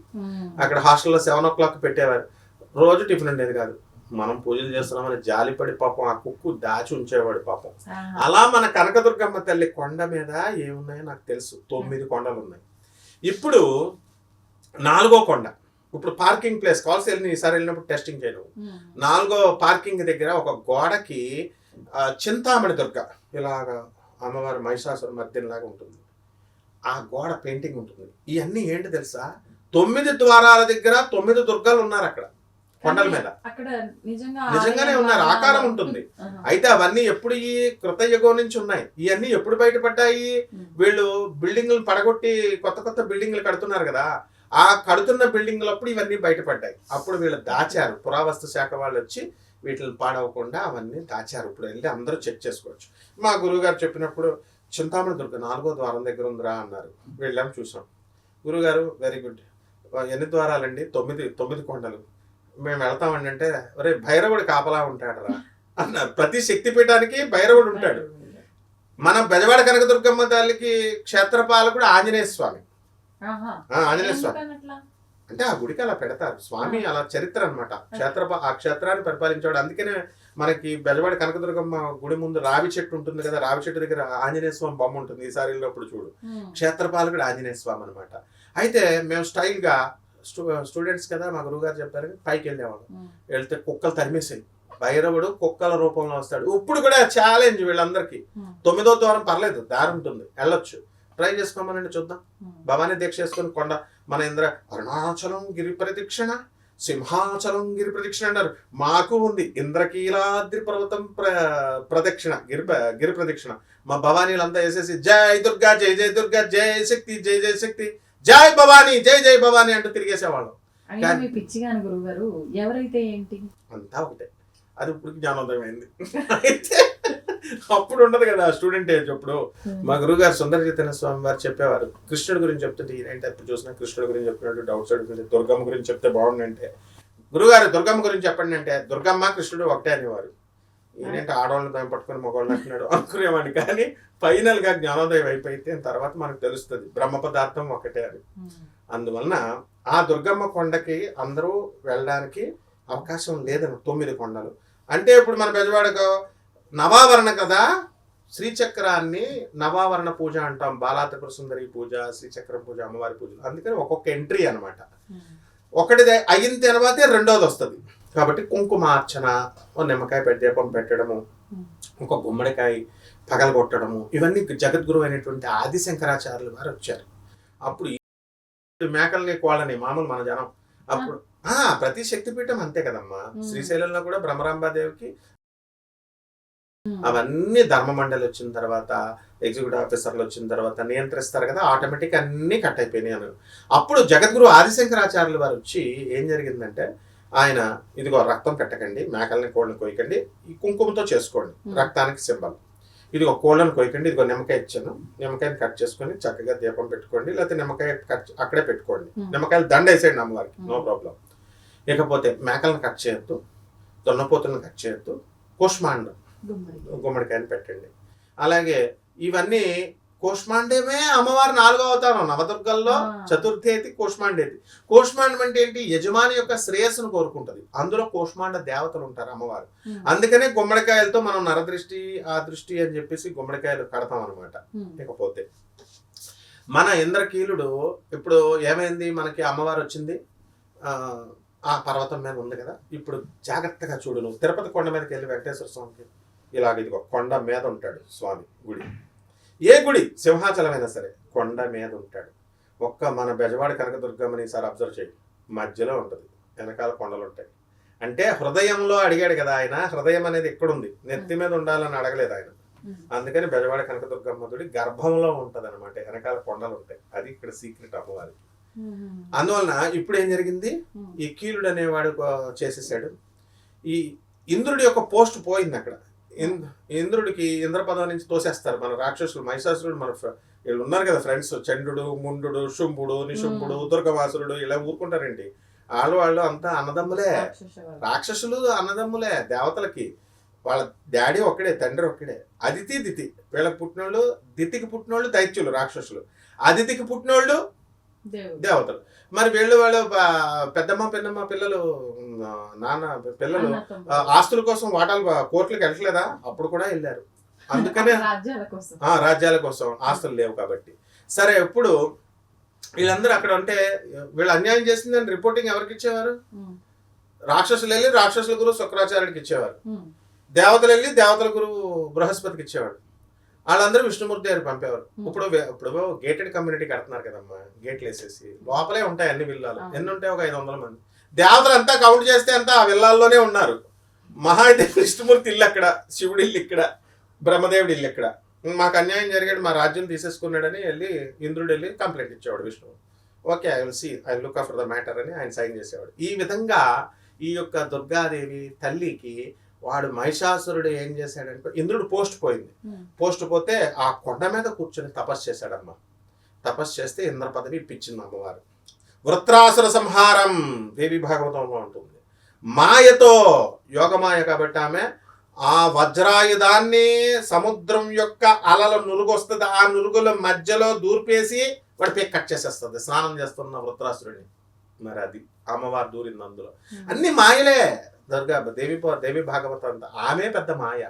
అక్కడ హాస్టల్లో 7 o'clock పెట్టేవారు. రోజు టిఫిన్ ఉండేది కాదు. మనం పూజలు చేస్తున్నామని జాలిపడి పాపం ఆ కుక్కు దాచి ఉంచేవాడు పాపం. అలా మన కనకదుర్గమ్మ తల్లి కొండ మీద ఏమున్నాయో నాకు తెలుసు. 9 కొండలు ఉన్నాయి. ఇప్పుడు 4వ కొండ. ఇప్పుడు పార్కింగ్ ప్లేస్ కాల్స్ ఈసారి వెళ్ళినప్పుడు టెస్టింగ్ చేయను. 4వ పార్కింగ్ దగ్గర ఒక గోడకి చింతామణి దుర్గ ఇలాగా అమ్మవారి మహిషాసుర మర్దినిలాగా ఉంటుంది. ఆ గోడ పెయింటింగ్ ఉంటుంది. ఇవన్నీ ఏంటి తెలుసా, 9 ద్వారాల దగ్గర 9 దుర్గాలు ఉన్నారు అక్కడ కొండల మీద. నిజంగానే ఉన్నారు, ఆకారం ఉంటుంది. అయితే అవన్నీ ఎప్పుడు ఈ కృతయుగం నుంచి ఉన్నాయి. ఇవన్నీ ఎప్పుడు బయటపడ్డాయి, వీళ్ళు బిల్డింగ్లు పడగొట్టి కొత్త బిల్డింగ్లు కడుతున్నారు కదా, ఆ కడుతున్న బిల్డింగ్లప్పుడు ఇవన్నీ బయటపడ్డాయి. అప్పుడు వీళ్ళు దాచారు, పురావస్తు శాఖ వాళ్ళు వచ్చి వీటిని పాడవకుండా అవన్నీ దాచారు. ఇప్పుడు వెళ్ళి అందరూ చెక్ చేసుకోవచ్చు. మా గురువుగారు చెప్పినప్పుడు చింతామణి దుర్గ 4వ ద్వారం దగ్గర ఉందిరా అన్నారు. వెళ్ళాం, చూసాం. గురువుగారు వెరీ గుడ్, ఎన్ని ద్వారాలండి? 9 కొండలు. మేము వెళ్తామండి అంటే, ఒరే భైరవుడు కాపలా ఉంటాడు రా అన్నారు. ప్రతి శక్తిపీఠానికి భైరవుడు ఉంటాడు. మన బెజవాడ కనకదుర్గమ్మ తల్లికి క్షేత్రపాలకుడు ఆంజనేయ స్వామి. ఆంజనేయ స్వామి అంటే ఆ గుడికి అలా పెడతారు. స్వామి అలా చరిత్ర అనమాట. ఆ క్షేత్రాన్ని పరిపాలించాడు. అందుకనే మనకి బెజవాడ కనకదుర్గమ్మ గుడి ముందు రావి చెట్టు ఉంటుంది కదా, రావి చెట్టు దగ్గర ఆంజనేయ స్వామి బొమ్మ ఉంటుంది. ఈసారి వెళ్ళినప్పుడు చూడు, క్షేత్రపాలకుడు ఆంజనేయ స్వామి అనమాట. అయితే మేము స్టైల్గా స్టూడెంట్స్ కదా, మా గురువు గారు చెప్పారు, పైకి వెళ్ళేవాడు. వెళ్తే కుక్కలు తరిమేసాయి. భైరవుడు కుక్కల రూపంలో వస్తాడు. ఇప్పుడు కూడా ఛాలెంజ్ వీళ్ళందరికీ. 9వ ద్వారం పర్లేదు, దారి ఉంటుంది, వెళ్ళొచ్చు. ట్రై చేసుకోమనండి, చూద్దాం. భవానీ దీక్ష చేసుకుని కొండ మన ఇంద్ర అరుణాచలం గిరి ప్రదక్షిణ, సింహాచలం గిరి ప్రదక్షిణ అన్నారు. మాకు ఉంది ఇంద్రకీలాద్రి పర్వతం ప్రదక్షిణ, గిరి ప్రదక్షిణ. మా భవానీలంతా వేసేసి జై దుర్గా, జై జై దుర్గా, జై శక్తి, జై జై శక్తి, జై భవానీ, జై జై భవానీ అంటూ తిరిగేసేవాళ్ళం. గురుగారు ఎవరైతే ఏంటి అంతా ఒకటే. అది ఇప్పుడు జ్ఞానోదయం అయింది. అయితే అప్పుడు ఉండదు కదా స్టూడెంట్ ఏజ్. అప్పుడు మా గురువుగారు సుందర చైతన్య స్వామి వారు చెప్పేవారు, కృష్ణుడి గురించి చెప్తుంటే ఏంటి ఎప్పుడు చూసినా కృష్ణుడి గురించి చెప్పినట్టు డౌట్స్ అడుగుతుంది. దుర్గమ్మ గురించి చెప్తే బాగుండంటే, గురుగారు దుర్గమ్మ గురించి చెప్పండి అంటే, దుర్గమ్మ కృష్ణుడు ఒకటే అనేవారు. ఏంటంటే ఆడవాళ్ళని దాన్ని పట్టుకొని మగవాళ్ళని అంటున్నాడు అనుకునేవాడిని. కానీ ఫైనల్ గా జ్ఞానోదయం అయిపోయితే తర్వాత మనకు తెలుస్తుంది బ్రహ్మ పదార్థం ఒకటే అని. అందువలన ఆ దుర్గమ్మ కొండకి అందరూ వెళ్ళడానికి అవకాశం లేదని 9 కొండలు. అంటే ఇప్పుడు మన బెజవాడకు నవావరణ కదా, శ్రీచక్రాన్ని నవావరణ పూజ అంటాం. బాలా త్రిపుర సుందరి పూజ, శ్రీచక్రం పూజ, అమ్మవారి పూజలు. అందుకని ఒక్కొక్క ఎంట్రీ అనమాట. ఒకటి అయిన తర్వాతే 2వది వస్తుంది. కాబట్టి కుంకుమార్చన, నిమ్మకాయ దీపం పెట్టడము, ఒక గుమ్మడికాయ పగలగొట్టడము, ఇవన్నీ జగద్గురు అయినటువంటి ఆది శంకరాచార్యులు వారు వచ్చారు. అప్పుడు మేకల్ని కోళ్ళని మామూలు మన జనం అప్పుడు ప్రతి శక్తిపీఠం అంతే కదమ్మా. శ్రీశైలంలో కూడా బ్రహ్మరాంబాదేవికి అవన్నీ ధర్మ మండలి వచ్చిన తర్వాత, ఎగ్జిక్యూటివ్ ఆఫీసర్లు వచ్చిన తర్వాత నియంత్రిస్తారు కదా, ఆటోమేటిక్ అన్ని కట్ అయిపోయినాయి అని. అప్పుడు జగద్గురు ఆదిశంకరాచార్యులు వారు వచ్చి ఏం జరిగిందంటే, ఆయన ఇదిగో రక్తం పెట్టకండి, మేకల్ని కోళ్ళని కొయ్యకండి, ఈ కుంకుమతో చేసుకోండి, రక్తానికి సింబల్. ఇదిగో కోళ్ళని కొయ్యకండి, ఇదిగో నిమ్మకాయ ఇచ్చాను, నిమ్మకాయని కట్ చేసుకొని చక్కగా దీపం పెట్టుకోండి, లేకపోతే నిమ్మకాయ కట్ అక్కడే పెట్టుకోండి, నిమ్మకాయలు దండ వేసేయండి అమ్మవారికి, నో ప్రాబ్లం. ఇకపోతే మేకలను కట్ చేయొద్దు, దొన్నపోతులను కట్ చేయొద్దు, కూష్మాండం గుమ్మడికాయని పెట్టండి. అలాగే ఇవన్నీ కూష్మాండమే అమ్మవారి 4వ అవతారం. నవదుర్గల్లో చతుర్థేతి కూష్మాండేతి. కూష్మాండం అంటే ఏంటి? యజమాని యొక్క శ్రేయస్సును కోరుకుంటది. అందులో కూష్మాండ దేవతలు ఉంటారు అమ్మవారు. అందుకనే గుమ్మడికాయలతో మనం నరదృష్టి ఆ దృష్టి అని చెప్పేసి గుమ్మడికాయలు కడతాం అనమాట. ఇకపోతే మన ఇంద్రకీలుడు ఇప్పుడు ఏమైంది, మనకి అమ్మవారు వచ్చింది ఆ పర్వతం మీద ఉంది కదా. ఇప్పుడు జాగ్రత్తగా చూడు, నువ్వు తిరుపతి కొండ మీదకి వెళ్ళి వెంకటేశ్వర స్వామికి ఇలాగ ఇదిగో కొండ మీద ఉంటాడు స్వామి. గుడి ఏ గుడి, సింహాచలమైనా సరే కొండ మీద ఉంటాడు. ఒక్క మన బెజవాడ కనకదుర్గమ్మని ఈసారి అబ్జర్వ్ చేయి, మధ్యలో ఉంటుంది, వెనకాల కొండలు ఉంటాయి. అంటే హృదయంలో అడిగాడు కదా ఆయన, హృదయం అనేది ఎక్కడుంది, నెత్తి మీద ఉండాలని అడగలేదు ఆయన. అందుకని బెజవాడ కనకదుర్గమ్మ గుడి గర్భంలో ఉంటది అనమాట, వెనకాల కొండలు ఉంటాయి. అది ఇక్కడ సీక్రెట్ అమ్మవారికి. అందువలన ఇప్పుడు ఏం జరిగింది, ఈ కీలుడు అనేవాడు చేసేసాడు. ఈ ఇంద్రుడి యొక్క పోస్ట్ పోయింది అక్కడ. ఇంద్రుడికి ఇంద్రపదం నుంచి తోసేస్తారు మన రాక్షసులు, మహిషాసురుడు, మన వీళ్ళు ఉన్నారు కదా ఫ్రెండ్స్, చండు, ముండు, శుంభుడు, నిశుంభుడు, దుర్గవాసురుడు, ఇలా ఊరుకుంటారేంటి? వాళ్ళు అంతా అన్నదమ్ములే, రాక్షసులు అన్నదమ్ములే దేవతలకి. వాళ్ళ డాడీ ఒక్కడే, తండ్రి ఒక్కడే. అదితి దితి వీళ్ళకి పుట్టినోళ్ళు, దితికి పుట్టినోళ్ళు దైత్యులు రాక్షసులు, అదితికి పుట్టినోళ్ళు దేవతలు. మరి వాళ్ళ పెద్దమ్మ పిన్నమ్మ పిల్లలు, నాన్న పిల్లలు ఆస్తుల కోసం వాటాలు కోర్టులకు వెళ్ళట్లేదా? అప్పుడు కూడా వెళ్ళారు. అందుకనే రాజ్యాల కోసం, ఆస్తులు లేవు కాబట్టి. సరే, ఇప్పుడు వీళ్ళందరూ అక్కడ ఉంటే వీళ్ళు అన్యాయం చేసిందని రిపోర్టింగ్ ఎవరికి ఇచ్చేవారు? రాక్షసులు వెళ్ళి రాక్షసుల గురువు శుక్రాచార్యుడికి ఇచ్చేవారు, దేవతలు వెళ్ళి దేవతల గురువు బృహస్పతికి ఇచ్చేవాడు. వాళ్ళందరూ విష్ణుమూర్తి గారికి పంపేవారు. ఇప్పుడు గేటెడ్ కమ్యూనిటీ కడుతున్నారు కదమ్మా, గేట్లు వేసేసి లోపలే ఉంటాయి అన్ని విల్లాలు. ఎన్ని ఉంటాయి? ఒక 500 మంది. దేవతలు అంతా కౌంట్ చేస్తే అంతా ఆ విల్లాల్లోనే ఉన్నారు. మహా అయితే విష్ణుమూర్తి ఇల్లు అక్కడ, శివుడి ఇల్లు ఇక్కడ, బ్రహ్మదేవుడి ఇల్లు ఇక్కడ. మాకు అన్యాయం జరిగాడు, మా రాజ్యం తీసేసుకున్నాడని వెళ్ళి ఇంద్రుడు వెళ్ళి కంప్లైంట్ ఇచ్చేవాడు Vishnu. Okay, I will see, I look after the matter అని ఆయన సైన్ చేసేవాడు. ఈ విధంగా ఈ యొక్క దుర్గాదేవి తల్లికి వాడు మహిషాసురుడు ఏం చేశాడంటే, ఇంద్రుడు పోస్ట్ పోయింది. పోస్ట్ పోతే ఆ కొండ మీద కూర్చొని తపస్సు చేశాడమ్మా. తపస్సు చేస్తే ఇంద్ర పదవి ఇప్పించింది అమ్మవారు. వృత్రాసుర సంహారం దేవి భాగవతంలో ఉంటుంది. మాయతో, యోగమాయ కాబట్టి ఆమె ఆ వజ్రాయుధాన్ని సముద్రం యొక్క అలల నురుగు వస్తుంది, ఆ నురుగుల మధ్యలో దూర్పేసి వాడి కట్ చేసేస్తుంది స్నానం చేస్తున్న వృత్రాసురుడిని. మరి అది అమ్మవారు దూరింది అందులో. అన్ని మాయలే. దుర్గా దేవి భాగవతం అంతా ఆమె పెద్ద మాయ.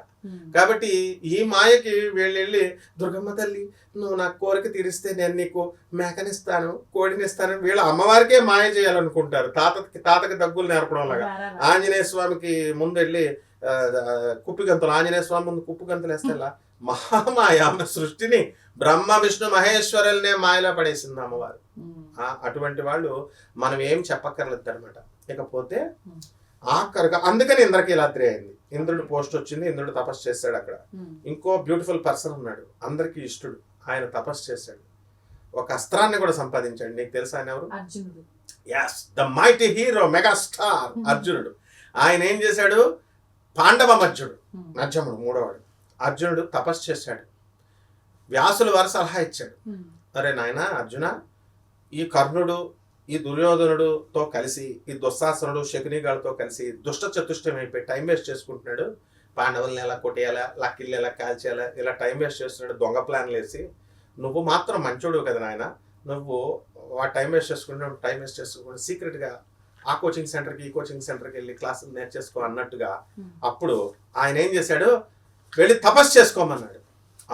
కాబట్టి ఈ మాయకి వీళ్ళు వెళ్ళి, దుర్గమ్మ తల్లి నువ్వు నాకు కోరిక తీరిస్తే నేను నీకు మేకనిస్తాను, కోడినిస్తాను, వీళ్ళు అమ్మవారికే మాయ చేయాలనుకుంటారు. తాతకి దగ్గులు నేర్పడం లాగా. ఆంజనేయ స్వామికి ముందు వెళ్ళి కుప్పిగంతులు, ఆంజనేయ స్వామి ముందు కుప్పిగంతులు వేస్తే మహామాయ. ఆమె సృష్టిని బ్రహ్మ విష్ణు మహేశ్వరులనే మాయలో పడేసింది అమ్మవారు. అటువంటి వాళ్ళు మనం ఏం చెప్పక్కర్లేదు అనమాట. ఇకపోతే ఆఖరిగా అందుకని ఇంద్రకీలాద్రి అయింది. ఇంద్రుడు పోస్ట్ వచ్చింది, ఇంద్రుడు తపస్సు చేశాడు అక్కడ. ఇంకో బ్యూటిఫుల్ పర్సన్ ఉన్నాడు, అందరికి ఇష్టడు, ఆయన తపస్సు చేశాడు, ఒక అస్త్రాన్ని కూడా సంపాదించాడు. నీకు తెలుసా ఆయన ఎవరు? అర్జునుడు. yes, the mighty hero, megastar అర్జునుడు. ఆయన ఏం చేశాడు? పాండవ మధ్యుడు, నజ్జముడు మూడోవాడు. అర్జునుడు తపస్సు చేశాడు. వ్యాసుల వారు సలహా ఇచ్చాడు, అరే నాయన అర్జున, ఈ కర్ణుడు, ఈ దుర్యోధనుడుతో కలిసి, ఈ దుస్సాసనుడు శకునిగాడితో కలిసి దుష్ట చతుష్టం అయిపోయి టైం వేస్ట్ చేసుకుంటున్నాడు. పాండవుల్ని ఎలా కొట్టేయాలా, లక్కిల్ని ఎలా కాల్చేయాలా, ఇలా టైం వేస్ట్ చేస్తున్నాడు దొంగ ప్లాన్లు వేసి. నువ్వు మాత్రం మంచోడు కదా నాయన, నువ్వు టైం వేస్ట్ చేసుకుంటున్నావు, టైం వేస్ట్ చేసుకుంటూ సీక్రెట్గా ఆ కోచింగ్ సెంటర్కి ఈ కోచింగ్ సెంటర్కి వెళ్ళి క్లాసులు నేర్చేసుకో అన్నట్టుగా. అప్పుడు ఆయన ఏం చేశాడు? వెళ్ళి తపస్సు చేసుకోమన్నాడు.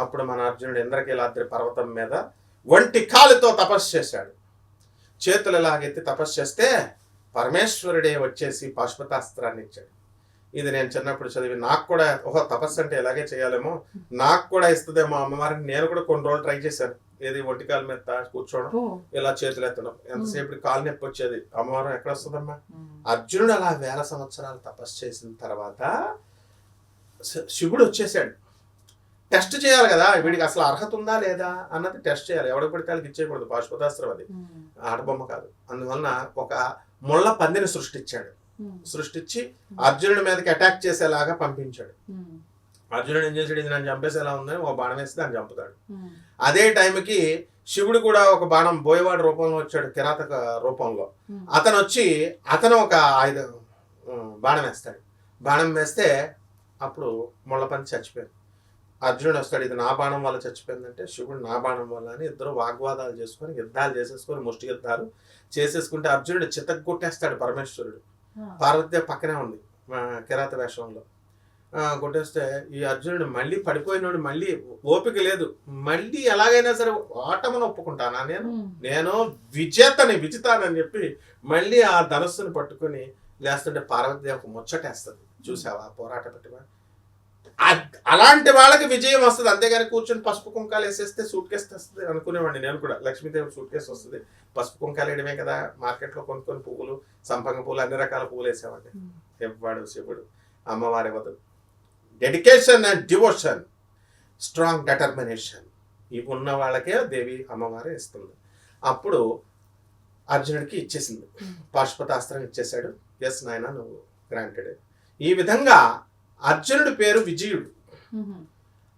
అప్పుడు మన అర్జునుడు ఇంద్రకీలాద్రి పర్వతం మీద ఒంటి కాలుతో తపస్సు చేశాడు. చేతులు ఎలాగెత్తి తపస్సు చేస్తే పరమేశ్వరుడే వచ్చేసి పాశుపతాస్త్రాన్ని ఇచ్చాడు. ఇది నేను చిన్నప్పుడు చదివి నాకు కూడా, ఓహో తపస్సు అంటే ఎలాగే చేయాలేమో, నాకు కూడా ఇస్తుందేమో అమ్మవారిని. నేను కూడా కొన్ని రోజులు ట్రై చేశాను. ఏది ఒంటికాల మీద కూర్చోవడం, ఇలా చేతులు ఎత్తడం, ఎంతసేపు కాలు నొప్పి వచ్చేది. అమ్మవారు ఎక్కడ వస్తుందమ్మా? అర్జునుడు అలా 1000 సంవత్సరాలు తపస్సు చేసిన తర్వాత శివుడు వచ్చేసాడు. టెస్ట్ చేయాలి కదా, వీడికి అసలు అర్హత ఉందా లేదా అన్నది టెస్ట్ చేయాలి. ఎవరికి పడితే వాళ్ళకి ఇచ్చేయకూడదు, పాశుపతాస్త్రం అది ఆడబొమ్మ కాదు. అందువలన ఒక ముళ్ళ పందిని సృష్టించి అర్జునుడి మీదకి అటాక్ చేసేలాగా పంపించాడు. అర్జునుడు ఏం చేశాడు? ఇది నన్ను చంపేసేలా ఉందని ఒక బాణం వేస్తే దాన్ని చంపుతాడు. అదే టైంకి శివుడు కూడా ఒక బాణం బోయవాడు రూపంలో వచ్చాడు, కిరాతక రూపంలో. అతను ఒక బాణం వేస్తాడు. బాణం వేస్తే అప్పుడు ముళ్ళపంది చచ్చిపోయింది. అర్జునుడు వస్తాడు, ఇది నా బాణం వల్ల చచ్చిపోయిందంటే, శివుడు నా బాణం వల్ల అని. ఇద్దరు వాగ్వాదాలు చేసుకొని, యుద్ధాలు చేసేసుకొని, ముష్టి యుద్ధాలు చేసేసుకుంటే అర్జునుడు చితగ్గొట్టేస్తాడు పరమేశ్వరుడు. పార్వతీదేవి పక్కనే ఉంది కిరాత వేషంలో. కొట్టేస్తే ఈ అర్జునుడు మళ్ళీ పడిపోయినోడు, మళ్ళీ ఓపిక లేదు, మళ్ళీ ఎలాగైనా సరే ఓటమని ఒప్పుకుంటానా, నేను విజితానని చెప్పి మళ్ళీ ఆ ధనస్సుని పట్టుకుని లేస్తుంటే పార్వతీదేవి ముచ్చటేస్తుంది. చూసావా పోరాట పెట్టివా? అలాంటి వాళ్ళకి విజయం వస్తుంది, అంతేగాని కూర్చొని పసుపు కుంకాలు వేసేస్తే సూట్ కేసు వస్తుంది అనుకునేవాడిని నేను కూడా. లక్ష్మీదేవి సూట్ కేసు వస్తుంది, పసుపు కుంకాలు వేయడమే కదా, మార్కెట్లో కొన్ని పువ్వులు, సంపంగ పువ్వులు, అన్ని రకాల పువ్వులు వేసేవాడిని. ఎవ్వడు శివుడు అమ్మవారి వద్దు. Dedication and devotion, strong determination ఇవి ఉన్న వాళ్ళకే దేవి అమ్మవారే ఇస్తుంది. అప్పుడు అర్జునుడికి ఇచ్చేసింది, పాశుపతాస్త్రం ఇచ్చేశాడు. ఎస్ నాయన నువ్వు గ్రాంటెడ్. ఈ విధంగా అర్జునుడి పేరు విజయుడు.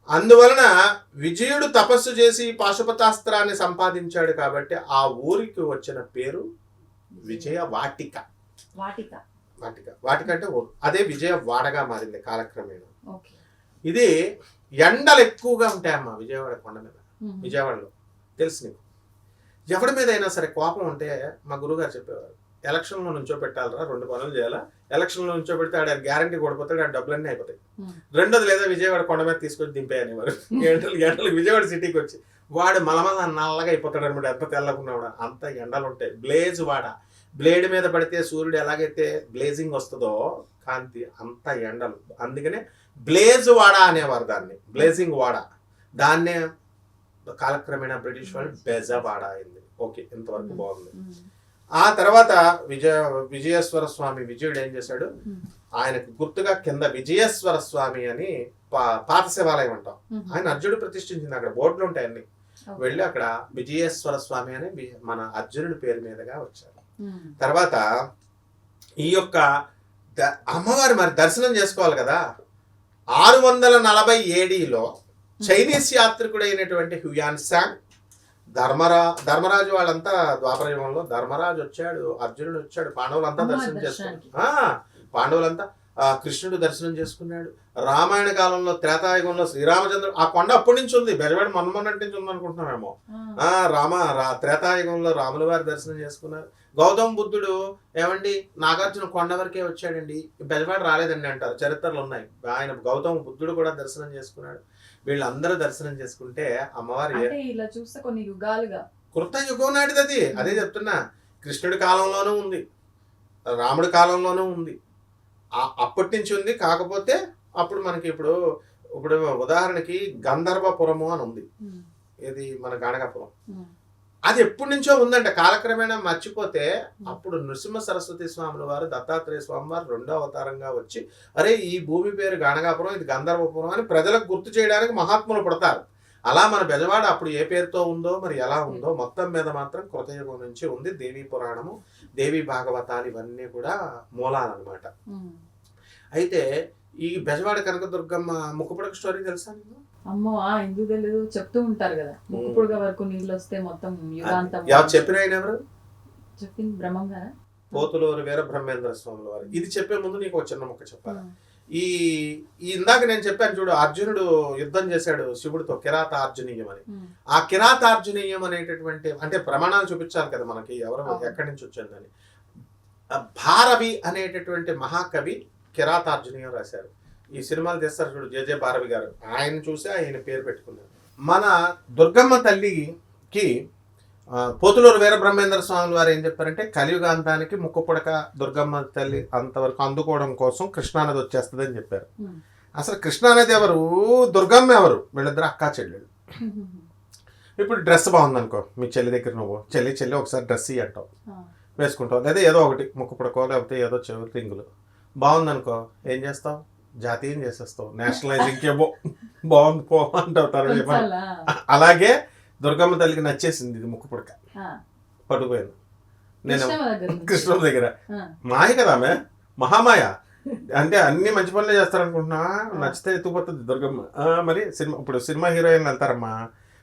అందువలన విజయుడు తపస్సు చేసి పాశుపతాస్త్రాన్ని సంపాదించాడు కాబట్టి ఆ ఊరికి వచ్చిన పేరు విజయ వాటిక. వాటిక వాటిక వాటిక అంటే ఊరు, అదే విజయవాడగా మారింది కాలక్రమేణా. ఇది ఎండలు ఎక్కువగా ఉంటాయమ్మా విజయవాడ కొండ మీద. విజయవాడలో తెలుసు నీకు, ఎవరి మీద అయినా సరే కోపం ఉంటే మా గురువుగారు చెప్పేవారు, ఎలక్షన్లో నుంచో పెట్టాలరా, 2 పనులు చేయాలా, ఎలక్షన్లో నుంచో పెడితే ఆడ గ్యారంటీ కొడిపోతాడు, ఆ డబ్బులన్నీ అయిపోతాయి. రెండోది లేదా విజయవాడ కొండ మీద తీసుకొచ్చి దింపేయనివారు. గంటలకు విజయవాడ సిటీకి వచ్చి వాడు మలమల నల్లగా అయిపోతాడు అనమాట. ఎంత తెల్లకున్నాడు, అంత ఎండలు ఉంటాయి. బ్లేజ్ వాడ, బ్లేడ్ మీద పడితే సూర్యుడు ఎలాగైతే బ్లేజింగ్ వస్తుందో కాంతి, అంత ఎండలు. అందుకనే బ్లేజ్ వాడ అనేవారు దాన్ని, బ్లేజింగ్ వాడ. దాన్నే కాలక్రమేణా బ్రిటిష్ వాళ్ళు బెజవాడ అయింది. ఓకే, ఇంతవరకు బాగుంది. ఆ తర్వాత విజయేశ్వర స్వామి విజయుడు ఏం చేశాడు, ఆయనకు గుర్తుగా కింద విజయేశ్వర స్వామి అని పాత శివాలయం అంటాం, ఆయన అర్జునుడు ప్రతిష్ఠించింది. అక్కడ బోర్డులు ఉంటాయి అన్ని, వెళ్ళి అక్కడ విజయేశ్వర స్వామి అని మన అర్జునుడి పేరు మీదుగా వచ్చారు. తర్వాత ఈ యొక్క అమ్మవారి మరి దర్శనం చేసుకోవాలి కదా. 640 ADలో చైనీస్ యాత్రికుడు అయినటువంటి హ్యూయాన్ సాంగ్, ధర్మరాజు వాళ్ళంతా ద్వాపర యుగంలో ధర్మరాజు వచ్చాడు, అర్జునుడు వచ్చాడు, పాండవులంతా దర్శనం చేసుకున్నారు. పాండవులంతా కృష్ణుడు దర్శనం చేసుకున్నాడు. రామాయణ కాలంలో త్రేతాయుగంలో శ్రీరామచంద్రుడు, ఆ కొండ అప్పటి నుంచి ఉంది, బెజవాడ మొన్నటి నుంచి ఉంది అనుకుంటున్నామేమో. త్రేతాయుగంలో రాముల వారి దర్శనం చేసుకున్నారు. గౌతమ బుద్ధుడు ఏమండి నాగార్జున కొండ వరకే వచ్చాడండి, బెజవాడ రాలేదండి అంటారు, చరిత్రలు ఉన్నాయి. ఆయన గౌతమ బుద్ధుడు కూడా దర్శనం చేసుకున్నాడు. వీళ్ళందరూ దర్శనం చేసుకుంటే అమ్మవారి ఇలా చూస్తే కొన్ని యుగాలుగా కృత యుగం నాటిది అది. అదే చెప్తున్నా, కృష్ణుడి కాలంలోనూ ఉంది, రాముడి కాలంలోనూ ఉంది, అప్పటి నుంచి ఉంది. కాకపోతే అప్పుడు మనకి ఇప్పుడు ఉదాహరణకి గంధర్వపురము అని ఉంది, ఇది మన గాణగాపురం, అది ఎప్పటి నుంచో ఉందంట. కాలక్రమేణా మర్చిపోతే అప్పుడు నృసింహ సరస్వతి స్వాముల వారు, దత్తాత్రేయ స్వామి వారు 2వ అవతారంగా వచ్చి, అరే ఈ భూమి పేరు గాణగాపురం, ఇది గంధర్వపురం అని ప్రజలకు గుర్తు చేయడానికి మహాత్ములు పడతారు. అలా మన బెజవాడ అప్పుడు ఏ పేరుతో ఉందో మరి ఎలా ఉందో, మొత్తం మీద మాత్రం కృతయుగం నుంచి ఉంది. దేవీ పురాణము, దేవీ భాగవతాలు ఇవన్నీ కూడా మూలాలన్నమాట. అయితే ఈ బెజవాడ కనకదుర్గమ్మ ముక్కుపుడక స్టోరీ తెలుసా నీకు? అమ్మో ఎందుకు తెలియదు, చెప్తూ ఉంటారు కదా, ముక్కుపుడుగా వరకు నీళ్ళు వస్తే మొత్తం యుగాంతం. చెప్పిన ఆయన ఎవరు? చెప్పింది బ్రహ్మం గారా? పోతులూరు వీరబ్రహ్మేంద్ర స్వాముల వారు. ఇది చెప్పే ముందు నీకు ఒక చిన్న ముక్క చెప్పాలి. ఈ ఇందాక నేను చెప్పాను చూడు, అర్జునుడు యుద్ధం చేశాడు శివుడితో, కిరాతార్జునీయం అని. ఆ కిరాతార్జునీయం అనేటటువంటి అంటే ప్రమాణాలు చూపించాలి కదా మనకి, ఎవరు ఎక్కడి నుంచి వచ్చిందని. భారవి అనేటటువంటి మహాకవి కిరాతార్జునీయం రాశారు. ఈ సినిమాలు తీస్తారు చూడు జె భారవి గారు, ఆయన చూసి ఆయన పేరు పెట్టుకున్నారు. మన దుర్గమ్మ తల్లికి పోతులూరు వీరబ్రహ్మేంద్ర స్వామి వారు ఏం చెప్పారంటే, కలియుగాంతానికి ముక్కుపుడక దుర్గమ్మ తల్లి అంతవరకు అందుకోవడం కోసం కృష్ణానది వచ్చేస్తుంది అని చెప్పారు. అసలు కృష్ణానది ఎవరు, దుర్గమ్మ ఎవరు? వీళ్ళిద్దరు అక్కా చెల్లెళ్ళు. ఇప్పుడు డ్రెస్ బాగుందనుకో, మీ చెల్లి దగ్గర నువ్వు చెల్లి ఒకసారి డ్రెస్ ఇయ్యి అంటావు, వేసుకుంటావు, లేదా ఏదో ఒకటి ముక్కుపుడకో లేకపోతే ఏదో చెవి రింగులు బాగుందనుకో, ఏం చేస్తావు? జాతీయం చేసేస్తావు, నేషనలైజింగ్ ఏమో బాగుంది పో అంటావు. అలాగే దుర్గమ్మ తల్లికి నచ్చేసింది ఇది ముక్కుపుడక, పట్టుకుపోయింది. నేను కృష్ణ దగ్గర మాయ కదా ఆమె, మహామాయ అంటే అన్ని మంచి పనులే చేస్తారనుకుంటున్నా, నచ్చితే ఎత్తుకుపోతుంది దుర్గమ్మ. మరి ఇప్పుడు సినిమా హీరోయిన్ వెళ్తారమ్మా,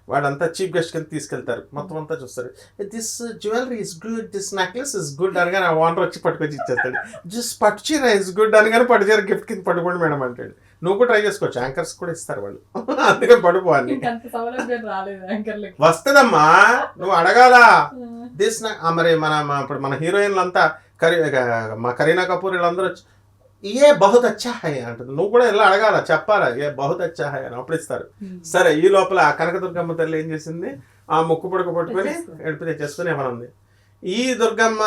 వాడంతా చీఫ్ గెస్ట్ కింద తీసుకెళ్తారు, మొత్తం అంతా చూస్తారు, this jewellery is good, this necklace is good అనగానే ఆ ఓనర్ వచ్చి పట్టుకొచ్చి ఇచ్చేస్తాడు. జస్ట్ పట్టుచీర ఇస్ గుడ్ అనగానే పట్టుచీర గిఫ్ట్ కింద పట్టుకోండి మేడం అంటాడు. నువ్వు కూడా ట్రై చేసుకోవచ్చు, యాంకర్స్ కూడా ఇస్తారు వాళ్ళు, అందుకని పడుకో అని. వస్తుందమ్మా, నువ్వు అడగాల. దిస్ మరి ఇప్పుడు మన హీరోయిన్లు అంతా మా కరీనా కపూర్ వీళ్ళందరూ వచ్చి ఏ బహుత్ అచ్చా హై అంటుంది, నువ్వు కూడా ఇలా అడగాల, చెప్పాలా ఏ బహుత్ అచ్చా హై అని, అప్పుడు ఇస్తారు. సరే, ఈ లోపల కనకదుర్గమ్మ తల్లి ఏం చేసింది, ఆ ముక్కు పుడక పట్టుకొని ఎడిపి తెచ్చేసుకుని ఏమనుంది. ఈ దుర్గమ్మ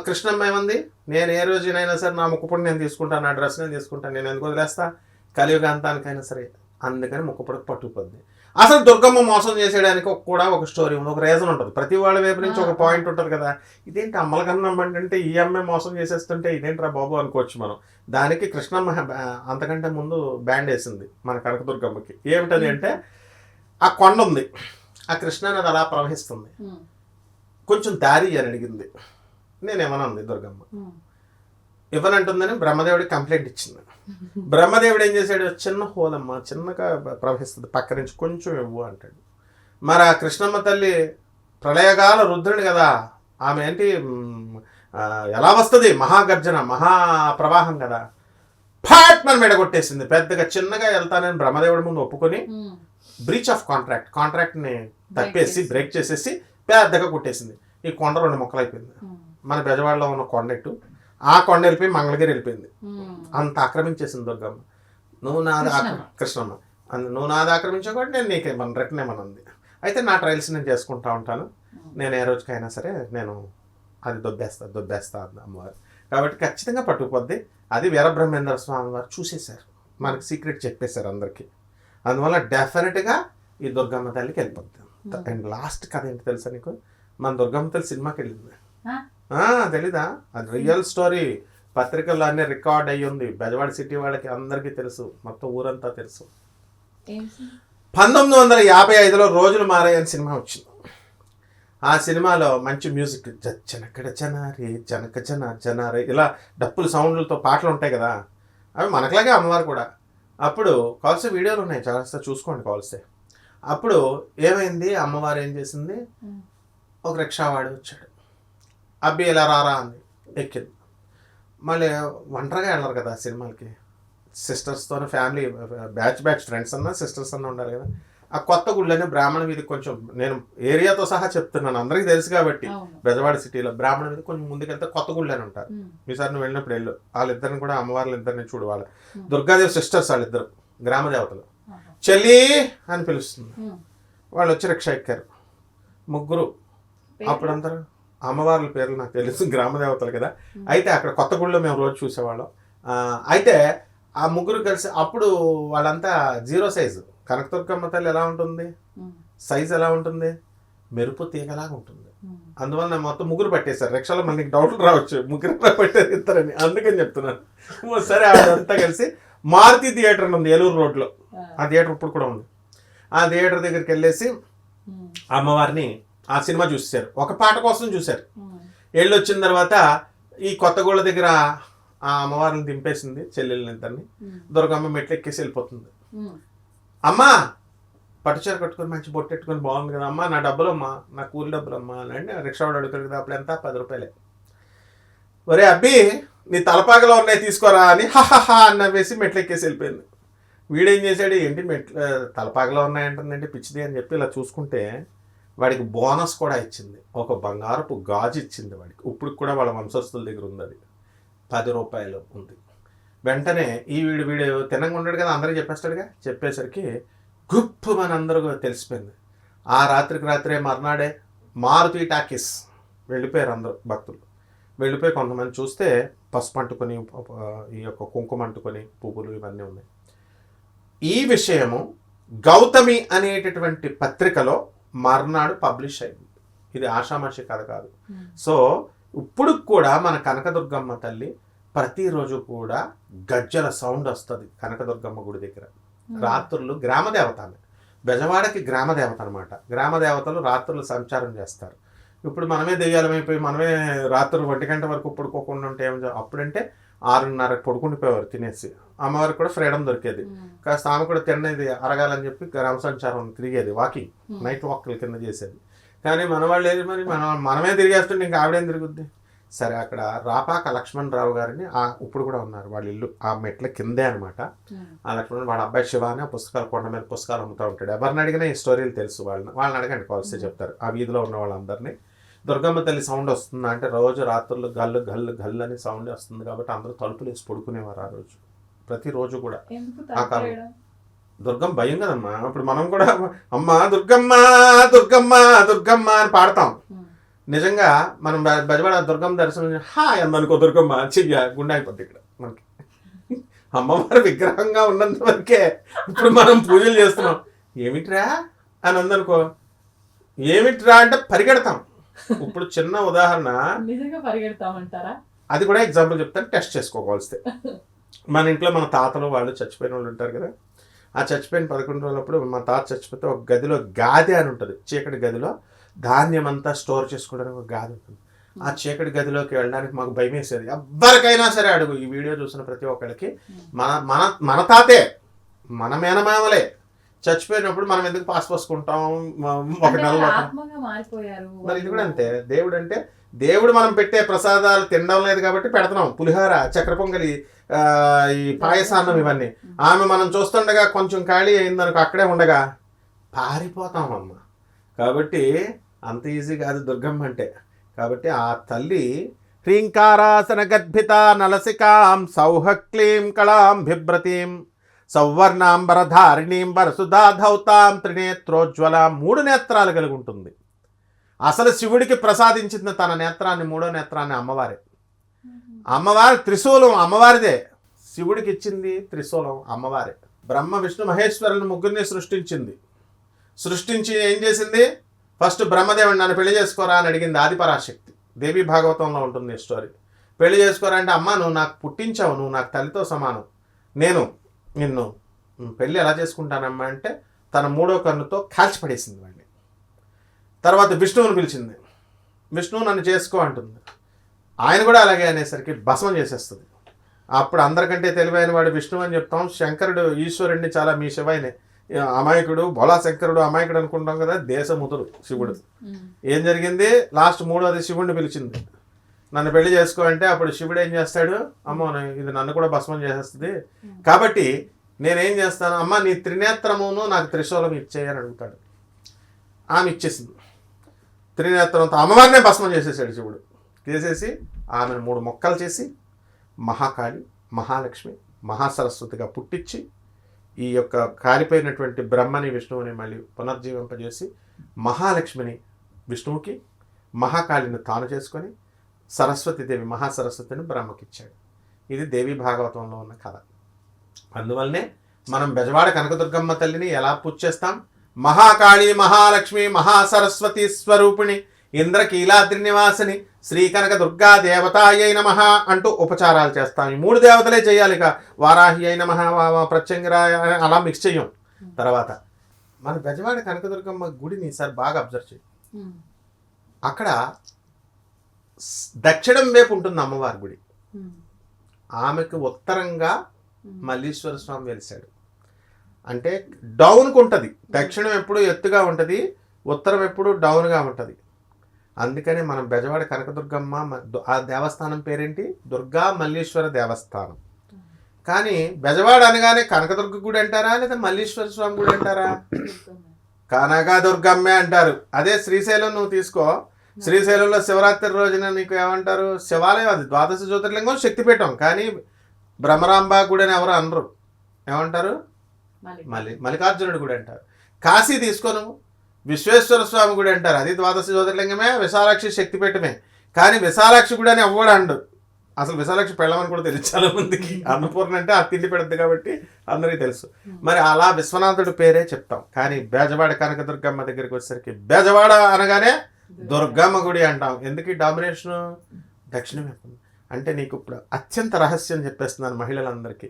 కృష్ణమ్మ ఏమంది, నేను ఏ రోజునైనా సరే నా ముక్కుపుడు నేను తీసుకుంటాను, నా డ్రెస్ నేను తీసుకుంటాను, నేను ఎందుకు వదిలేస్తా, కలియుగాంతానికైనా సరే. అందుకని ముక్కపుడక పట్టుకుపోద్ది. అసలు దుర్గమ్మ మోసం చేసేయడానికి కూడా ఒక స్టోరీ ఉంది, ఒక రీజన్ ఉంటుంది. ప్రతి వాళ్ళ వైపు నుంచి ఒక పాయింట్ ఉంటుంది కదా. ఇదేంటి అమ్మలకన్నం అంటే ఈ అమ్మాయి మోసం చేసేస్తుంటే ఇదేంట్రా బాబు అనుకోవచ్చు మనం. దానికి కృష్ణమ్మ అంతకంటే ముందు బ్యాండ్ వేసింది మన కనకదుర్గమ్మకి. ఏమిటది అంటే ఆ కొండ ఉంది, ఆ కృష్ణానది అలా ప్రవహిస్తుంది, కొంచెం దారి అని అడిగింది. నేనేమనంది దుర్గమ్మ, ఇవ్వనంటుందని బ్రహ్మదేవుడికి కంప్లైంట్ ఇచ్చింది. బ్రహ్మదేవుడు ఏం చేశాడు, చిన్న హోలమ్మ చిన్నగా ప్రవహిస్తుంది, పక్క నుంచి కొంచెం ఇవ్వు అంటాడు. మరి ఆ కృష్ణమ్మ తల్లి ప్రళయకాల రుద్రుని కదా, ఆమె ఏంటి ఎలా వస్తుంది, మహాగర్జన మహాప్రవాహం కదా, ఫాట్మని మెడగొట్టేసింది. పెద్దగా చిన్నగా వెళ్తానని బ్రహ్మదేవుడి ముందు ఒప్పుకొని బ్రీచ్ ఆఫ్ కాంట్రాక్ట్ని తప్పేసి బ్రేక్ చేసేసి పెద్దగా కొట్టేసింది. ఈ కొండ 2 ముక్కలు అయిపోయింది. మన బెజవాడలో ఉన్న కొండెట్టు ఆ కొండ వెళ్ళిపోయి మంగళగిరి వెళ్ళిపోయింది. అంత ఆక్రమించేసింది దుర్గమ్మ. నువ్వు నాది కృష్ణమ్మ నువ్వు నాది ఆక్రమించావు కాబట్టి నేను నీకే రిటర్న్ ఏమనుంది. అయితే నా ట్రయల్స్ నేను చేసుకుంటా ఉంటాను, నేను ఏ రోజుకైనా సరే నేను అది దొబ్బేస్తా అమ్మవారు. కాబట్టి ఖచ్చితంగా పట్టుకుపోద్ది. అది వీరబ్రహ్మేంద్ర స్వామి వారు చూసేశారు, మనకి సీక్రెట్ చెప్పేశారు అందరికీ. అందువల్ల డెఫినెట్గా ఈ దుర్గమ్మ తల్లికి వెళ్ళిపోద్ది. అండ్ లాస్ట్ కథ ఏంటి తెలుసా నీకు, మన దుర్గమ్మ తల్లి సినిమాకి వెళ్ళింది. తెలీదా? అది రియల్ స్టోరీ, పత్రికల్లో అన్నీ రికార్డ్ అయ్యి ఉంది. బెజవాడ సిటీ వాళ్ళకి అందరికీ తెలుసు, మొత్తం ఊరంతా తెలుసు. 1955లో రోజులు మారాయని సినిమా వచ్చింది. ఆ సినిమాలో మంచి మ్యూజిక్, జనకడ జనారే జనక జనారే ఇలా డప్పులు సౌండ్లతో పాటలు ఉంటాయి కదా, అవి మనకులాగే అమ్మవారు కూడా. అప్పుడు కావాల్సిన వీడియోలు ఉన్నాయి, చాలా చూసుకోండి కావాల్సే. అప్పుడు ఏమైంది, అమ్మవారు ఏం చేసింది, ఒక రిక్షావాడు వచ్చాడు, అబ్బి ఇలా రారా అంది, ఎక్కింది. మళ్ళీ ఒంటరిగా వెళ్ళరు కదా సినిమాలకి, సిస్టర్స్తో ఫ్యామిలీ బ్యాచ్ ఫ్రెండ్స్ అన్నా సిస్టర్స్ అన్నా ఉండాలి కదా. ఆ కొత్త గుళ్ళని బ్రాహ్మణ వీధి, కొంచెం నేను ఏరియాతో సహా చెప్తున్నాను, అందరికీ తెలుసు కాబట్టి. బెజవాడ సిటీలో బ్రాహ్మణ వీధి కొంచెం ముందుకెళ్తే కొత్త గుళ్ళని ఉంటారు. ఈసారి నువ్వు వెళ్ళినప్పుడు వెళ్ళు, వాళ్ళిద్దరిని కూడా అమ్మవార్లు ఇద్దరిని చూడు. వాళ్ళ దుర్గాదేవి సిస్టర్స్ వాళ్ళిద్దరు, గ్రామ దేవతలు. చెల్లి అని పిలుస్తుంది. వాళ్ళు వచ్చి రిక్షా ఎక్కారు, ముగ్గురు. అప్పుడు అందరూ అమ్మవార్ల పేర్లు నాకు తెలుసు, గ్రామ దేవతలు కదా. అయితే అక్కడ కొత్త గుళ్ళో మేము రోజు చూసేవాళ్ళం. అయితే ఆ ముగ్గురు కలిసి, అప్పుడు వాళ్ళంతా 0 సైజు. కనకదుర్గమ్మ తల్లి ఎలా ఉంటుంది, సైజ్ ఎలా ఉంటుంది, మెరుపు తీగలాగా ఉంటుంది. అందువల్ల మొత్తం ముగ్గురు పట్టేశారు రిక్షాలో. మళ్ళీ డౌట్లు రావచ్చు, ముగ్గురు పట్టేది ఇద్దరని, అందుకని చెప్తున్నాను. సరే అదంతా కలిసి మారుతి థియేటర్ ఉంది ఏలూరు రోడ్లో, ఆ థియేటర్ ఇప్పుడు కూడా ఉంది. ఆ థియేటర్ దగ్గరికి వెళ్ళేసి అమ్మవారిని ఆ సినిమా చూసారు, ఒక పాట కోసం చూశారు. వెళ్ళొచ్చిన తర్వాత ఈ కొత్తగూళ్ళ దగ్గర ఆ అమ్మవారిని దింపేసింది, చెల్లెళ్ళని ఇద్దరిని. దుర్గమ్మ మెట్లు ఎక్కేసి వెళ్ళిపోతుంది. అమ్మా పట్టుచీర కట్టుకొని మంచి బొట్టు పెట్టుకొని బాగుంది కదా, అమ్మా నా డబ్బులు అమ్మా, నా కూలి డబ్బులు అమ్మా అని రిక్షావాడు అడుగుతాడు కదా. అప్పుడు ఎంత, 10 రూపాయలే. ఒరే అబ్బి నీ తలపాకలో ఉన్నాయి తీసుకోరా అని హహహా అన్న వేసి మెట్లు ఎక్కేసి వెళ్ళిపోయింది. వీడేం చేశాడు, ఏంటి మెట్లు తలపాకలో ఉన్నాయంటుందంటే పిచ్చిది అని చెప్పి ఇలా చూసుకుంటే వాడికి బోనస్ కూడా ఇచ్చింది, ఒక బంగారపు గాజు ఇచ్చింది వాడికి. ఇప్పుడు కూడా వాళ్ళ వంశస్థుల దగ్గర ఉంది, అది 10 రూపాయలు ఉంది. వెంటనే ఈ వీడు తినంగా ఉన్నాడు కదా, అందరికీ చెప్పేస్తాడుగా. చెప్పేసరికి గుప్పు మన అందరూ తెలిసిపోయింది. ఆ రాత్రే మర్నాడే మారుతి టాకీస్ వెళ్ళిపోయారు అందరూ భక్తులు. వెళ్ళిపోయి కొంతమంది చూస్తే పసుపు అంటుకొని, ఈ యొక్క కుంకుమ అంటుకొని, పువ్వులు ఇవన్నీ ఉన్నాయి. ఈ విషయము గౌతమి అనేటటువంటి పత్రికలో మర్నాడు పబ్లిష్ అయింది. ఇది ఆషామాషి కథ కాదు. సో ఇప్పుడు కూడా మన కనకదుర్గమ్మ తల్లి ప్రతిరోజు కూడా గజ్జల సౌండ్ వస్తుంది కనకదుర్గమ్మ గుడి దగ్గర. రాత్రులు గ్రామదేవత, ఆమె బెజవాడకి గ్రామదేవత అనమాట. గ్రామదేవతలు రాత్రులు సంచారం చేస్తారు. ఇప్పుడు మనమే దెయ్యాలమైపోయి మనమే రాత్రులు 1 గంట వరకు పడుకోకుండా ఉంటే అప్పుడంటే 6:30 పడుకుండిపోయేవారు తినేసి. అమ్మవారికి కూడా ఫ్రీడమ్ దొరికేది, కాస్త ఆమె కూడా తినేది అరగాలని చెప్పి గ్రామ సంచారం తిరిగేది, వాకింగ్, నైట్ వాక్ల కింద చేసేది. కానీ మన వాళ్ళు ఏది, మరి మనమే తిరిగేస్తుంటే ఇంకా ఆవిడేం తిరుగుద్ది. సరే అక్కడ రాపాక లక్ష్మణరావు గారిని ఇప్పుడు కూడా ఉన్నారు, వాళ్ళ ఇల్లు ఆ మెట్ల కిందే అనమాట. ఆ లక్ష్మణ్ వాళ్ళ అబ్బాయి శివ అని పుస్తకాలు, కొండ మీద పుస్తకాలు అమ్ముతూ ఉంటాడు. ఎవరిని అడిగినా ఈ స్టోరీలు తెలుసు, వాళ్ళని అడగండి కాల్స్తే చెప్తారు. ఆ వీధిలో ఉన్న వాళ్ళందరినీ దుర్గమ్మ తల్లి సౌండ్ వస్తుందా అంటే రోజు రాత్రులు గల్లు గల్లు గల్లు అని సౌండ్ వస్తుంది కాబట్టి అందరూ తలుపులు వేసి పడుకునేవారు ఆ రోజు, ప్రతిరోజు కూడా. ఆ కాలం దుర్గమ్మ భయం కదమ్మా. ఇప్పుడు మనం కూడా అమ్మ దుర్గమ్మ దుర్గమ్మ దుర్గమ్మ అని పాడతాం. నిజంగా మనం బెజవాడ దుర్గమ్మ దర్శనం హాయ్ అందనుకో దుర్గమ్మ చెయ్య గుండె అయిపోద్ది ఇక్కడ మనకి. అమ్మవారి విగ్రహంగా ఉన్నంత వరకే ఇప్పుడు మనం పూజలు చేస్తున్నాం. ఏమిట్రా అని అందనుకో, ఏమిట్రా అంటే పరిగెడతాం. ఇప్పుడు చిన్న ఉదాహరణ, నిజంగా పరిగెడతామంటారా? అది కూడా ఎగ్జాంపుల్ చెప్తాను, టెస్ట్ చేసుకోవాల్స్తే. మన ఇంట్లో మన తాతలు వాళ్ళు చచ్చిపోయిన వాళ్ళు ఉంటారు కదా, ఆ చచ్చిపోయిన 11 రోజులప్పుడు మా తాత చచ్చిపోతే ఒక గదిలో గాది అని ఉంటుంది, చీకటి గదిలో ధాన్యం అంతా స్టోర్ చేసుకోవడానికి ఒక గాది ఉంటుంది. ఆ చీకటి గదిలోకి వెళ్ళడానికి మాకు భయం వేసేది. ఎవరికైనా సరే అడుగు, ఈ వీడియో చూసిన ప్రతి ఒక్కరికి, మన మన మన తాతే, మన మేనమామలే చచ్చిపోయినప్పుడు మనం ఎందుకు పాస్ పోసుకుంటాం ఒక నెలలో. ఆత్మగా మారిపోయారు. మరి ఇది కూడా అంతే. దేవుడు అంటే దేవుడు మనం పెట్టే ప్రసాదాలు తినడం లేదు కాబట్టి పెడుతున్నాం. పులిహోర, చక్కెర పొంగలి, ఈ పాయసాన్నం, ఇవన్నీ. ఆమె మనం చూస్తుండగా కొంచెం ఖాళీ అయిందనుకో, అక్కడే ఉండగా పారిపోతాం అమ్మ. కాబట్టి అంత ఈజీ కాదు దుర్గమ్మ అంటే. కాబట్టి ఆ తల్లి హ్రీంకారాసన గర్భిత నలసికాం సౌహక్లీం కళాం బిభ్రతీం సౌవర్ణాంబరధారిణీం వరసుధాధౌతాం త్రినేత్రోజ్వల, 3 నేత్రాలు కలిగి ఉంటుంది. అసలు శివుడికి ప్రసాదించిన తన నేత్రాన్ని, 3వ నేత్రాన్ని అమ్మవారే. అమ్మవారి త్రిశూలం అమ్మవారిదే, శివుడికి ఇచ్చింది త్రిశూలం అమ్మవారే. బ్రహ్మ విష్ణు మహేశ్వరులను ముగ్గురిని సృష్టించి ఏం చేసింది? ఫస్ట్ బ్రహ్మదేవుడు నన్ను పెళ్లి చేసుకోరా అని అడిగింది ఆదిపరాశక్తి. దేవి భాగవతంలో ఉంటుంది ఈ స్టోరీ. పెళ్లి చేసుకోరా అంటే, అమ్మ నువ్వు నాకు పుట్టించావు, నువ్వు నాకు తల్లితో సమానం, నేను నిన్ను పెళ్ళి ఎలా చేసుకుంటానమ్మా అంటే తన 3వ కన్నుతో కాల్చిపడేసింది వాడిని. తర్వాత విష్ణువుని పిలిచింది, విష్ణువు నన్ను చేసుకో అంటుంది. ఆయన కూడా అలాగే అనేసరికి భస్మం చేసేస్తుంది. అప్పుడు అందరికంటే తెలివైన వాడు విష్ణువు అని చెప్తాం. శంకరుడు ఈశ్వరుడిని చాలా మీ శివైనే అమాయకుడు, బోలా శంకరుడు అమాయకుడు అనుకుంటాం కదా, దేశముతుడు శివుడు. ఏం జరిగింది? లాస్ట్ 3వది శివుడిని పిలిచింది, నన్ను పెళ్లి చేసుకో అంటే అప్పుడు శివుడు ఏం చేస్తాడు? అమ్మో ఇది నన్ను కూడా భస్మం చేసేస్తుంది, కాబట్టి నేనేం చేస్తాను, అమ్మ నీ త్రినేత్రమును నాకు త్రిశూలం ఇచ్చేయని అడుగుతాడు. ఆమె ఇచ్చేసింది. త్రినేత్రంతో అమ్మవారినే భస్మం చేసేసాడు శివుడు. చేసేసి ఆమెను 3 ముక్కలు చేసి మహాకాళి, మహాలక్ష్మి, మహాసరస్వతిగా పుట్టించి ఈ యొక్క కాలిపోయినటువంటి బ్రహ్మని విష్ణువుని మళ్ళీ పునర్జీవింపజేసి మహాలక్ష్మిని విష్ణువుకి, మహాకాళిని తాను చేసుకొని సరస్వతీదేవి మహాసరస్వతిని బ్రహ్మకిచ్చాడు. ఇది దేవి భాగవతంలో ఉన్న కథ. అందువల్లనే మనం బెజవాడ కనకదుర్గమ్మ తల్లిని ఎలా పూజ చేస్తాం? మహాకాళి, మహాలక్ష్మి, మహాసరస్వతి స్వరూపిణి, ఇంద్రకీలాద్రి నివాసిని, శ్రీ కనక దుర్గా దేవతాయై నమః అంటూ ఉపచారాలు చేస్తాం. ఈ 3 దేవతలే చేయాలి. ఇక వారాహి అయిన మహా, ప్రత్యంగిరాయ అలా మిక్స్ చెయ్యం. తర్వాత మన బెజవాడ కనకదుర్గమ్మ గుడిని సార్ బాగా అబ్జర్వ్ చేయి. అక్కడ దక్షిణం వైపు ఉంటుంది అమ్మవారి గుడి. ఆమెకు ఉత్తరంగా మల్లీశ్వర స్వామి వెలిశాడు. అంటే డౌన్కు ఉంటుంది. దక్షిణం ఎప్పుడు ఎత్తుగా ఉంటుంది, ఉత్తరం ఎప్పుడు డౌన్గా ఉంటుంది. అందుకని మనం బెజవాడ కనకదుర్గమ్మ, ఆ దేవస్థానం పేరేంటి? దుర్గా మల్లీశ్వర దేవస్థానం. కానీ బెజవాడ అనగానే కనకదుర్గ గుడి అంటారా, లేదా మల్లీశ్వర స్వామి గుడి అంటారా? కనకదుర్గమ్మే అంటారు. అదే శ్రీశైలం నువ్వు తీసుకో, శ్రీశైలంలో శివరాత్రి రోజున నీకు ఏమంటారు? శివాలయం, అది 12 జ్యోతిర్లింగం, శక్తిపీఠం. కానీ బ్రహ్మరాంబ గుడి అని ఎవరు అనరు, ఏమంటారు? మల్లికార్జునుడి గుడి అంటారు. కాశీ తీసుకోను, విశ్వేశ్వర స్వామి గుడి అంటారు, అది 12 జ్యోతిర్లింగమే, విశాలాక్షి శక్తిపీఠమే. కానీ విశాలాక్షి గుడి అని ఎవ్వడు అండు. అసలు విశాలాక్షి పెళ్ళమని కూడా తెలుసు చాలా మందికి. అన్నపూర్ణ అంటే ఆ తిండి పెడుతుంది కాబట్టి అందరికీ తెలుసు. మరి అలా విశ్వనాథుడి పేరే చెప్తాం. కానీ బెజవాడ కనకదుర్గమ్మ దగ్గరికి వచ్చేసరికి బెజవాడ అనగానే దుర్గమ్మ గుడి అంటాం. ఎందుకు ఈ డామినేషను? దక్షిణం వైపు అంటే నీకు ఇప్పుడు అత్యంత రహస్యం చెప్పేస్తున్నాను మహిళలందరికీ.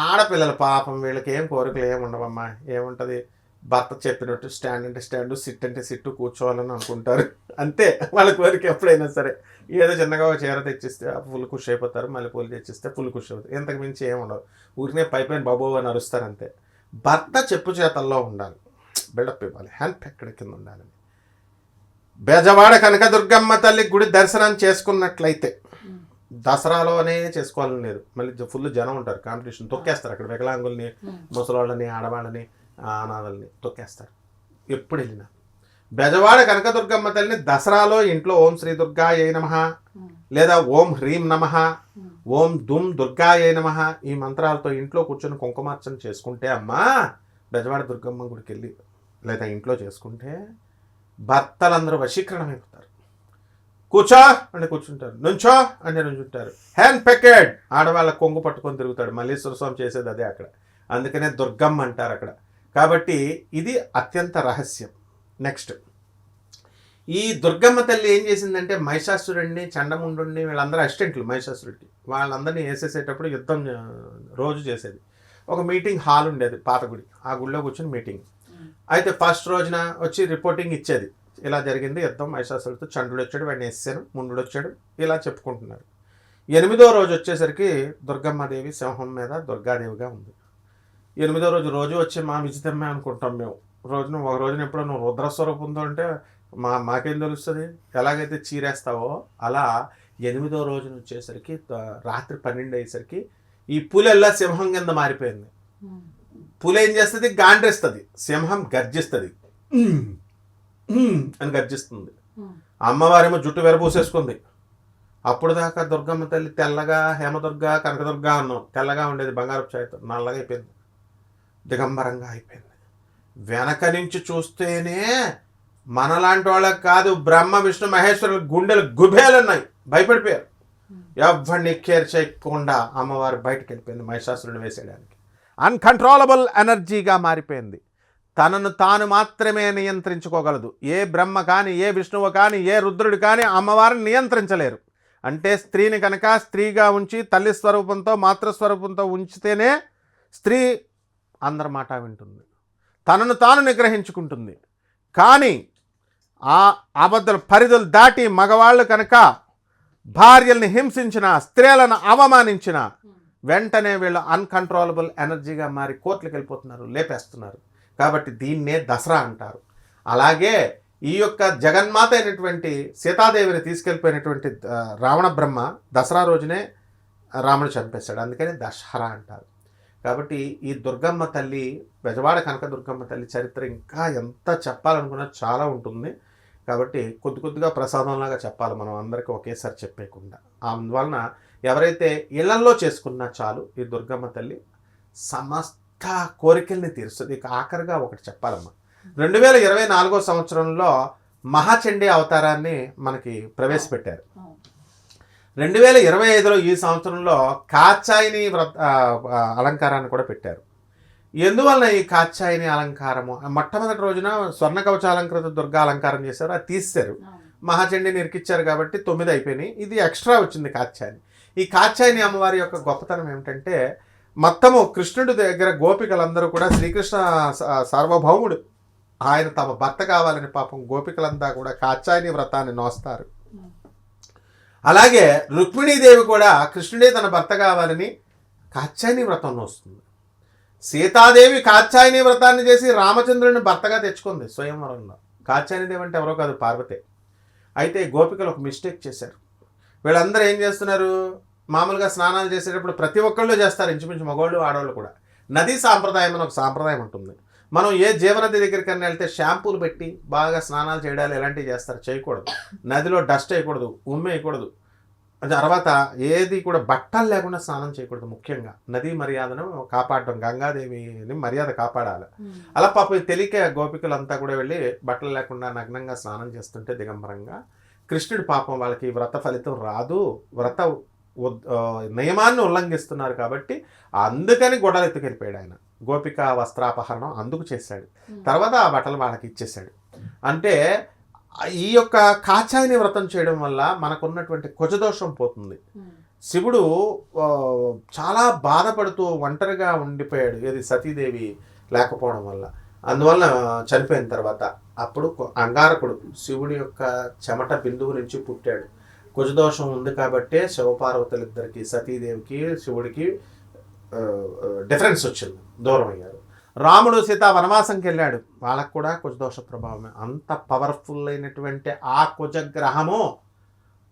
ఆడపిల్లల పాపం, వీళ్ళకి ఏం కోరికలు ఏమి ఉండవమ్మా. ఏముంటుంది? భర్త చెప్పినట్టు స్టాండ్ అంటే స్టాండు, సిట్ అంటే సిట్టు, కూర్చోవాలని అనుకుంటారు అంతే వాళ్ళ కోరిక. ఎప్పుడైనా సరే ఏదో చిన్నగా ఒక చీర తెచ్చిస్తే ఫుల్ ఖుషి అయిపోతారు, మళ్ళీ పూలు తెచ్చిస్తే ఫుల్ ఖుషి అవుతారు. ఇంతకు మించి ఏమి ఉండవు. ఊరినే పైపైన బాబో అని అరుస్తారు అంతే. భర్త చెప్పు చేతల్లో ఉండాలి, బిల్డప్ ఇవ్వాలి, హ్యాండ్ ఎక్కడ కింద ఉండాలని. బెజవాడ కనకదుర్గమ్మ తల్లి గుడి దర్శనం చేసుకున్నట్లయితే దసరాలోనే చేసుకోవాలని లేదు, మళ్ళీ ఫుల్ జనం ఉంటారు, కాంపిటీషన్ తొక్కేస్తారు. అక్కడ వికలాంగుల్ని, ముసలాళ్ళని, ఆడవాళ్ళని, అనాథల్ని తొక్కేస్తారు. ఎప్పుడు వెళ్ళినా బెజవాడ కనకదుర్గమ్మ తల్లిని దసరాలో ఇంట్లో ఓం శ్రీ దుర్గాయై నమః, లేదా ఓం హ్రీం నమః, ఓం దుమ్ దుర్గాయై నమః ఈ మంత్రాలతో ఇంట్లో కూర్చొని కుంకుమార్చన చేసుకుంటే, అమ్మా బెజవాడ దుర్గమ్మ గుడికి వెళ్ళి లేదా ఇంట్లో చేసుకుంటే భర్తలందరూ వశీకరణం అయిపోతారు. కూర్చో అంటే కూర్చుంటారు, నుంచో అంటే నుంచుంటారు. హ్యాండ్ పెకెడ్ ఆడవాళ్ళ కొంగు పట్టుకొని తిరుగుతాడు. మల్లీశ్వర స్వామి చేసేది అదే అక్కడ, అందుకనే దుర్గమ్మ అంటారు అక్కడ. కాబట్టి ఇది అత్యంత రహస్యం. నెక్స్ట్, ఈ దుర్గమ్మ తల్లి ఏం చేసిందంటే మహిషాసురుడిని, చండముండుని, వీళ్ళందరూ అసిస్టెంట్లు మహిషాసురుడికి, వాళ్ళందరినీ వేసేసేటప్పుడు యుద్ధం రోజు చేసేది. ఒక మీటింగ్ హాల్ ఉండేది పాత గుడి, ఆ గుడిలో కూర్చొని మీటింగ్. అయితే ఫస్ట్ రోజున వచ్చి రిపోర్టింగ్ ఇచ్చేది, ఇలా జరిగింది యుద్ధం మహిషాసురుడితో, చంద్రుడు వచ్చాడు, వాడిని వేసాను, ముందుడు వచ్చాడు, ఇలా చెప్పుకుంటున్నారు. 8వ రోజు వచ్చేసరికి దుర్గమ్మదేవి సింహం మీద దుర్గాదేవిగా ఉంది. 8వ రోజు రోజు వచ్చి మా విజితమ్మే అనుకుంటాం మేము. ఒక రోజున ఎప్పుడో నువ్వు రుద్రస్వరూపంతో అంటే మాకేం తెలుస్తుంది, ఎలాగైతే చీరేస్తావో అలా 8వ రోజున వచ్చేసరికి రాత్రి 12 అయ్యేసరికి ఈ పులెల్లా సింహం కింద మారిపోయింది. పులి ఏం చేస్తుంది, గాండ్రేస్తుంది, సింహం గర్జిస్తుంది, అని గర్జిస్తుంది. అమ్మవారేమో జుట్టు వెరబూసేసుకుంది. అప్పుడు దాకా దుర్గమ్మ తల్లి తెల్లగా హేమదుర్గ కనకదుర్గ అన్నాం, తెల్లగా ఉండేది బంగారపు ఛాయతో, నల్లగా అయిపోయింది, దిగంబరంగా అయిపోయింది. వెనక నుంచి చూస్తేనే మనలాంటి వాళ్ళకి కాదు, బ్రహ్మ విష్ణు మహేశ్వరుల గుండెలు గుబేలున్నాయి, భయపడిపోయారు. ఎవరిని కేర్ చేయకుండా అమ్మవారు బయటకు వెళ్ళిపోయింది మహిషాసురుని వేసేయడానికి. అన్కంట్రోలబుల్ ఎనర్జీగా మారిపోయింది. తనను తాను మాత్రమే నియంత్రించుకోగలదు. ఏ బ్రహ్మ కానీ, ఏ విష్ణువు కానీ, ఏ రుద్రుడు కానీ అమ్మవారిని నియంత్రించలేరు. అంటే స్త్రీని కనుక స్త్రీగా ఉంచి తల్లి స్వరూపంతో మాతృస్వరూపంతో ఉంచితేనే స్త్రీ అందరి మాట వింటుంది, తనను తాను నిగ్రహించుకుంటుంది. కానీ ఆ అబద్ధ పరిధులు దాటి మగవాళ్ళు కనుక భార్యల్ని హింసించిన, స్త్రీలను అవమానించిన వెంటనే వీళ్ళు అన్కంట్రోలబుల్ ఎనర్జీగా మారి కోర్టులకు వెళ్ళిపోతున్నారు, లేపేస్తున్నారు. కాబట్టి దీన్నే దసరా అంటారు. అలాగే ఈ యొక్క జగన్మాత అయినటువంటి సీతాదేవిని తీసుకెళ్ళిపోయినటువంటి రావణ బ్రహ్మ దసరా రోజునే రాముడు చంపేశాడు, అందుకని దసరా అంటారు. కాబట్టి ఈ దుర్గమ్మ తల్లి, బెజవాడ కనక దుర్గమ్మ తల్లి చరిత్ర ఇంకా ఎంత చెప్పాలనుకున్నా చాలా ఉంటుంది. కాబట్టి కొద్ది కొద్దిగా ప్రసాదంలాగా చెప్పాలి, మనం అందరికీ ఒకేసారి చెప్పేయకుండా. అందువలన ఎవరైతే ఇళ్లల్లో చేసుకున్నా చాలు, ఈ దుర్గమ్మ తల్లి సమస్త కోరికల్ని తీరుస్తుంది. ఇక ఆఖరిగా ఒకటి చెప్పాలమ్మా, 2024 సంవత్సరంలో మహాచండీ అవతారాన్ని మనకి ప్రవేశపెట్టారు. 2025లో ఈ సంవత్సరంలో కాత్యాయని అలంకారాన్ని కూడా పెట్టారు. ఎందువలన ఈ కాత్యాయని అలంకారము, మొట్టమొదటి రోజున స్వర్ణ కవచాలంకృత దుర్గా అలంకారం చేశారు, అది తీశారు, మహాచండీని ఇరికిచ్చారు కాబట్టి 9 అయిపోయినాయి. ఇది ఎక్స్ట్రా వచ్చింది కాత్యాయని. ఈ కాత్యాయని అమ్మవారి యొక్క గొప్పతనం ఏమిటంటే, మొత్తము కృష్ణుడి దగ్గర గోపికలందరూ కూడా శ్రీకృష్ణ సార్వభౌముడు, ఆయన తమ భర్త కావాలని పాపం గోపికలంతా కూడా కాత్యాయని వ్రతాన్ని నోస్తారు. అలాగే రుక్మిణీదేవి కూడా కృష్ణుడే తన భర్త కావాలని కాత్యాయని వ్రతం నోస్తుంది. సీతాదేవి కాత్యాయని వ్రతాన్ని చేసి రామచంద్రుడిని భర్తగా తెచ్చుకుంది స్వయంవరంలో. కాత్యాయనిదేవి అంటే ఎవరో కాదు, పార్వతే. అయితే గోపికలు ఒక మిస్టేక్ చేశారు. వీళ్ళందరూ ఏం చేస్తున్నారు, మామూలుగా స్నానాలు చేసేటప్పుడు ప్రతి ఒక్కళ్ళు చేస్తారు, ఇంచుమించు మగవాళ్ళు ఆడవాళ్ళు కూడా. నదీ సాంప్రదాయం అని ఒక సాంప్రదాయం ఉంటుంది. మనం ఏ జీవనది దగ్గరికన్నా వెళ్తే షాంపూలు పెట్టి బాగా స్నానాలు చేయడాలు ఇలాంటివి చేస్తారు, చేయకూడదు. నదిలో డస్ట్ వేయకూడదు, వేయకూడదు. తర్వాత ఏది కూడా బట్టలు లేకుండా స్నానం చేయకూడదు. ముఖ్యంగా నదీ మర్యాదను కాపాడడం, గంగాదేవిని మర్యాద కాపాడాలి. అలా పాపం తెలియక గోపికలంతా కూడా వెళ్ళి బట్టలు లేకుండా నగ్నంగా స్నానం చేస్తుంటే దిగంబరంగా, కృష్ణుడి పాపం వాళ్ళకి వ్రత ఫలితం రాదు, వ్రత నియమాన్ని ఉల్లంఘిస్తున్నారు కాబట్టి అందుకని గొడవలు ఎత్తుకెళ్ళిపోయాడు ఆయన. గోపిక వస్త్రాపహరణం అందుకు చేశాడు. తర్వాత ఆ బట్టలు వాళ్ళకి ఇచ్చేశాడు. అంటే ఈ యొక్క కాత్యాయని వ్రతం చేయడం వల్ల మనకున్నటువంటి కుజదోషం పోతుంది. శివుడు చాలా బాధపడుతూ ఒంటరిగా ఉండిపోయాడు, ఏది సతీదేవి లేకపోవడం వల్ల. అందువల్ల చనిపోయిన తర్వాత అప్పుడు అంగారకుడు శివుడి యొక్క చెమట బిందువు నుంచి పుట్టాడు. కుజదోషం ఉంది కాబట్టే శివపార్వతులిద్దరికి, సతీదేవికి శివుడికి డిఫరెన్స్ వచ్చింది, దూరం అయ్యారు. రాముడు సీత వనవాసంకి వెళ్ళాడు, వాళ్ళకు కూడా కుజదోష ప్రభావమే. అంత పవర్ఫుల్ అయినటువంటి ఆ కుజగ్రహము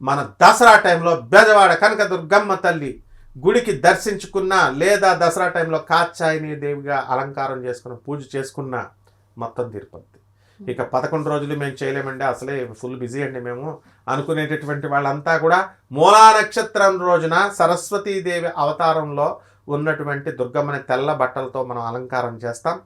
మన దసరా టైంలో బెజవాడ కనక దుర్గమ్మ తల్లి గుడికి దర్శించుకున్నా, లేదా దసరా టైంలో కాత్యాయని దేవిగా అలంకారం చేసుకున్న, పూజ చేసుకున్న మొత్తం తీరుపద్ది. ఇక 11 రోజులు మేము చేయలేమండి, అసలే ఫుల్ బిజీ అండి మేము అనుకునేటటువంటి వాళ్ళంతా కూడా మూలా నక్షత్రం రోజున సరస్వతీదేవి అవతారంలో ఉన్నటువంటి దుర్గమ్మని తెల్ల బట్టలతో మనం అలంకారం చేస్తాం.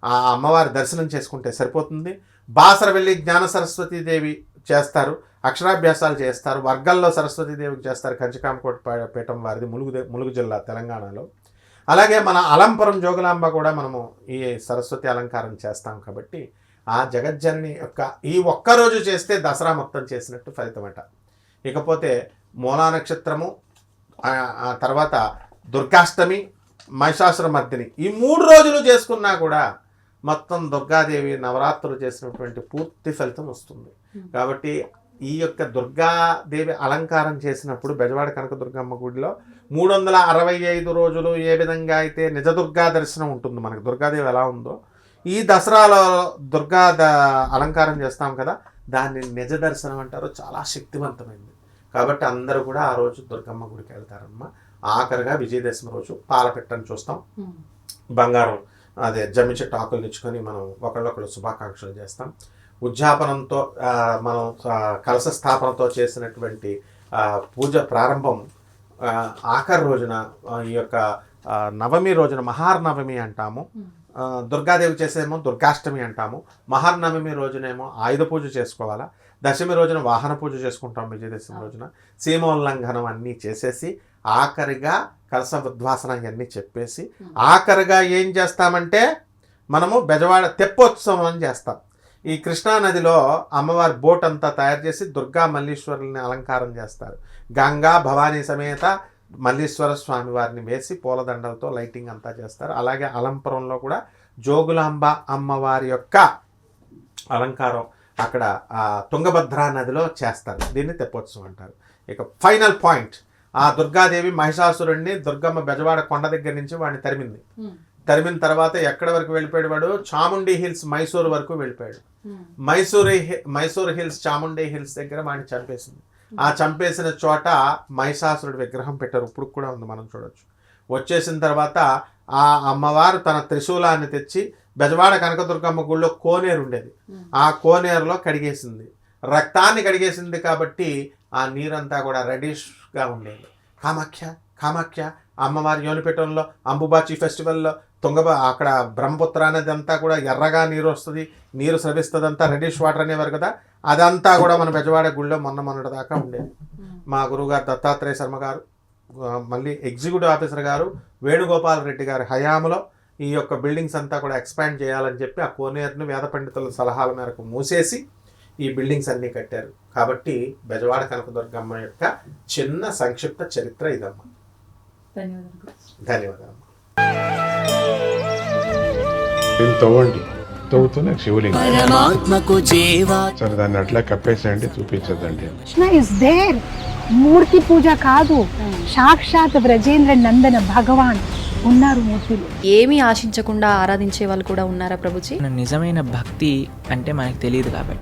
ఆ అమ్మవారి దర్శనం చేసుకుంటే సరిపోతుంది. బాసర వెళ్ళి జ్ఞాన సరస్వతీదేవి చేస్తారు, అక్షరాభ్యాసాలు చేస్తారు, వర్గాల్లో సరస్వతీదేవికి చేస్తారు. కంచికామకోట పీఠం వారిది ములుగు జిల్లా తెలంగాణలో. అలాగే మన అలంపురం జోగులాంబ కూడా మనము ఈ సరస్వతి అలంకారం చేస్తాం. కాబట్టి ఆ జగజ్జనని యొక్క ఈ ఒక్కరోజు చేస్తే దసరా మొత్తం చేసినట్టు ఫలితమట. ఇకపోతే మూలా నక్షత్రము, ఆ తర్వాత దుర్గాష్టమి, మహిషాసురమర్దిని, ఈ 3 రోజులు చేసుకున్నా కూడా మొత్తం దుర్గాదేవి నవరాత్రులు చేసినటువంటి పూర్తి ఫలితం వస్తుంది. కాబట్టి ఈ యొక్క దుర్గాదేవి అలంకారం చేసినప్పుడు బెజవాడ కనకదుర్గమ్మ గుడిలో 365 రోజులు ఏ విధంగా అయితే నిజ దుర్గా దర్శనం ఉంటుంది, మనకు దుర్గాదేవి ఎలా ఉందో ఈ దసరాలో అలంకారం చేస్తాం కదా, దాన్ని నిజ దర్శనం అంటారు. చాలా శక్తివంతమైంది. కాబట్టి అందరూ కూడా ఆ రోజు దుర్గమ్మ గుడికి వెళ్తారమ్మా. ఆఖరిగా విజయదశమి రోజు పాలపెట్టని చూస్తాం, బంగారం అదే జమ్మి చెట్టు ఆకులు తెచ్చుకొని మనం ఒకళ్ళొకళ్ళు శుభాకాంక్షలు చేస్తాం. ఉద్యాపనంతో మనం కలశ స్థాపనతో చేసినటువంటి పూజ ప్రారంభం ఆఖరి రోజున, ఈ యొక్క నవమి రోజున మహార్నవమి అంటాము. దుర్గాదేవి చేసేమో దుర్గాష్టమి అంటాము. మహార్నవమి రోజునేమో ఆయుధ పూజ చేసుకోవాలా. దశమి రోజున వాహన పూజ చేసుకుంటాం. విజయదశమి రోజున సీమోల్లంఘనం అన్నీ చేసేసి ఆఖరిగా కలశ ఉద్వాసన ఇవన్నీ చెప్పేసి ఆఖరిగా ఏం చేస్తామంటే మనము బెజవాడ తెప్పోత్సవం అని చేస్తాం. ఈ కృష్ణానదిలో అమ్మవారి బోట్ అంతా తయారు చేసి దుర్గా మల్లీశ్వరుల్ని అలంకారం చేస్తారు. గంగా భవానీ సమేత మల్లీశ్వర స్వామి వారిని వేసి పూలదండలతో లైటింగ్ అంతా చేస్తారు. అలాగే అలంపురంలో కూడా జోగులాంబ అమ్మవారి యొక్క అలంకారం అక్కడ తుంగభద్రా నదిలో చేస్తారు. దీన్ని తెప్పోత్సవం అంటారు. ఇక ఫైనల్ పాయింట్, ఆ దుర్గాదేవి మహిషాసురుణ్ణి దుర్గమ్మ బెజవాడ కొండ దగ్గర నుంచి వాడిని తరిమింది. తరిమిన తర్వాత ఎక్కడి వరకు వెళ్ళిపోయాడు వాడు? చాముండి హిల్స్ మైసూరు వరకు వెళ్ళిపోయాడు. మైసూర్ హిల్స్ చాముండి హిల్స్ దగ్గర వాడిని చంపేసింది. ఆ చంపేసిన చోట మహిషాసురుడి విగ్రహం పెట్టారు. ఇప్పుడు కూడా ఉంది, మనం చూడొచ్చు. వచ్చేసిన తర్వాత ఆ అమ్మవారు తన త్రిశూలాన్ని తెచ్చి బెజవాడ కనకదుర్గమ్మ గుళ్ళో కోనేరు ఉండేది, ఆ కోనేరులో కడిగేసింది. రక్తాన్ని కడిగేసింది కాబట్టి ఆ నీరంతా కూడా రెడిష్గా ఉండేది. కామాఖ్య అమ్మవారి యోనిపీఠంలో అంబుబాచి ఫెస్టివల్లో అక్కడ బ్రహ్మపుత్ర అనేది అంతా కూడా ఎర్రగా నీరు వస్తుంది, నీరు స్రవిస్తుంది, అంతా రెడిష్ వాటర్ అనేవారు కదా. అదంతా కూడా మన బెజవాడ గుళ్ళో మొన్నటి దాకా ఉండేది. మా గురువుగారు దత్తాత్రేయ శర్మ గారు, మళ్ళీ ఎగ్జిక్యూటివ్ ఆఫీసర్ గారు వేణుగోపాల్ రెడ్డి గారి హయాంలో ఈ యొక్క బిల్డింగ్స్ అంతా కూడా ఎక్స్పాండ్ చేయాలని చెప్పి ఆ కోనేరును వేద పండితుల సలహాల మేరకు మూసేసి ఈ బిల్డింగ్స్ అన్నీ కట్టారు. కాబట్టి బెజవాడ కనకదుర్గమ్మ యొక్క చిన్న సంక్షిప్త చరిత్ర ఇదమ్మా. ధన్యవాదాలు. తవ్వండి, తవ్వుతూనే శివలింగం సరే దాన్ని అట్లా కప్పేసేయండి, చూపించదండి. Is there. మూర్తి పూజ కాదు, సాక్షాత్ బ్రజేంద్ర నందన భగవాన్ ఉన్నారు మూర్తిలో. ఏమీ ఆశించకుండా ఆరాధించే వాళ్ళు కూడా ఉన్నారా ప్రభుజీ? నిజమైన భక్తి అంటే మనకు తెలియదు కాబట్టి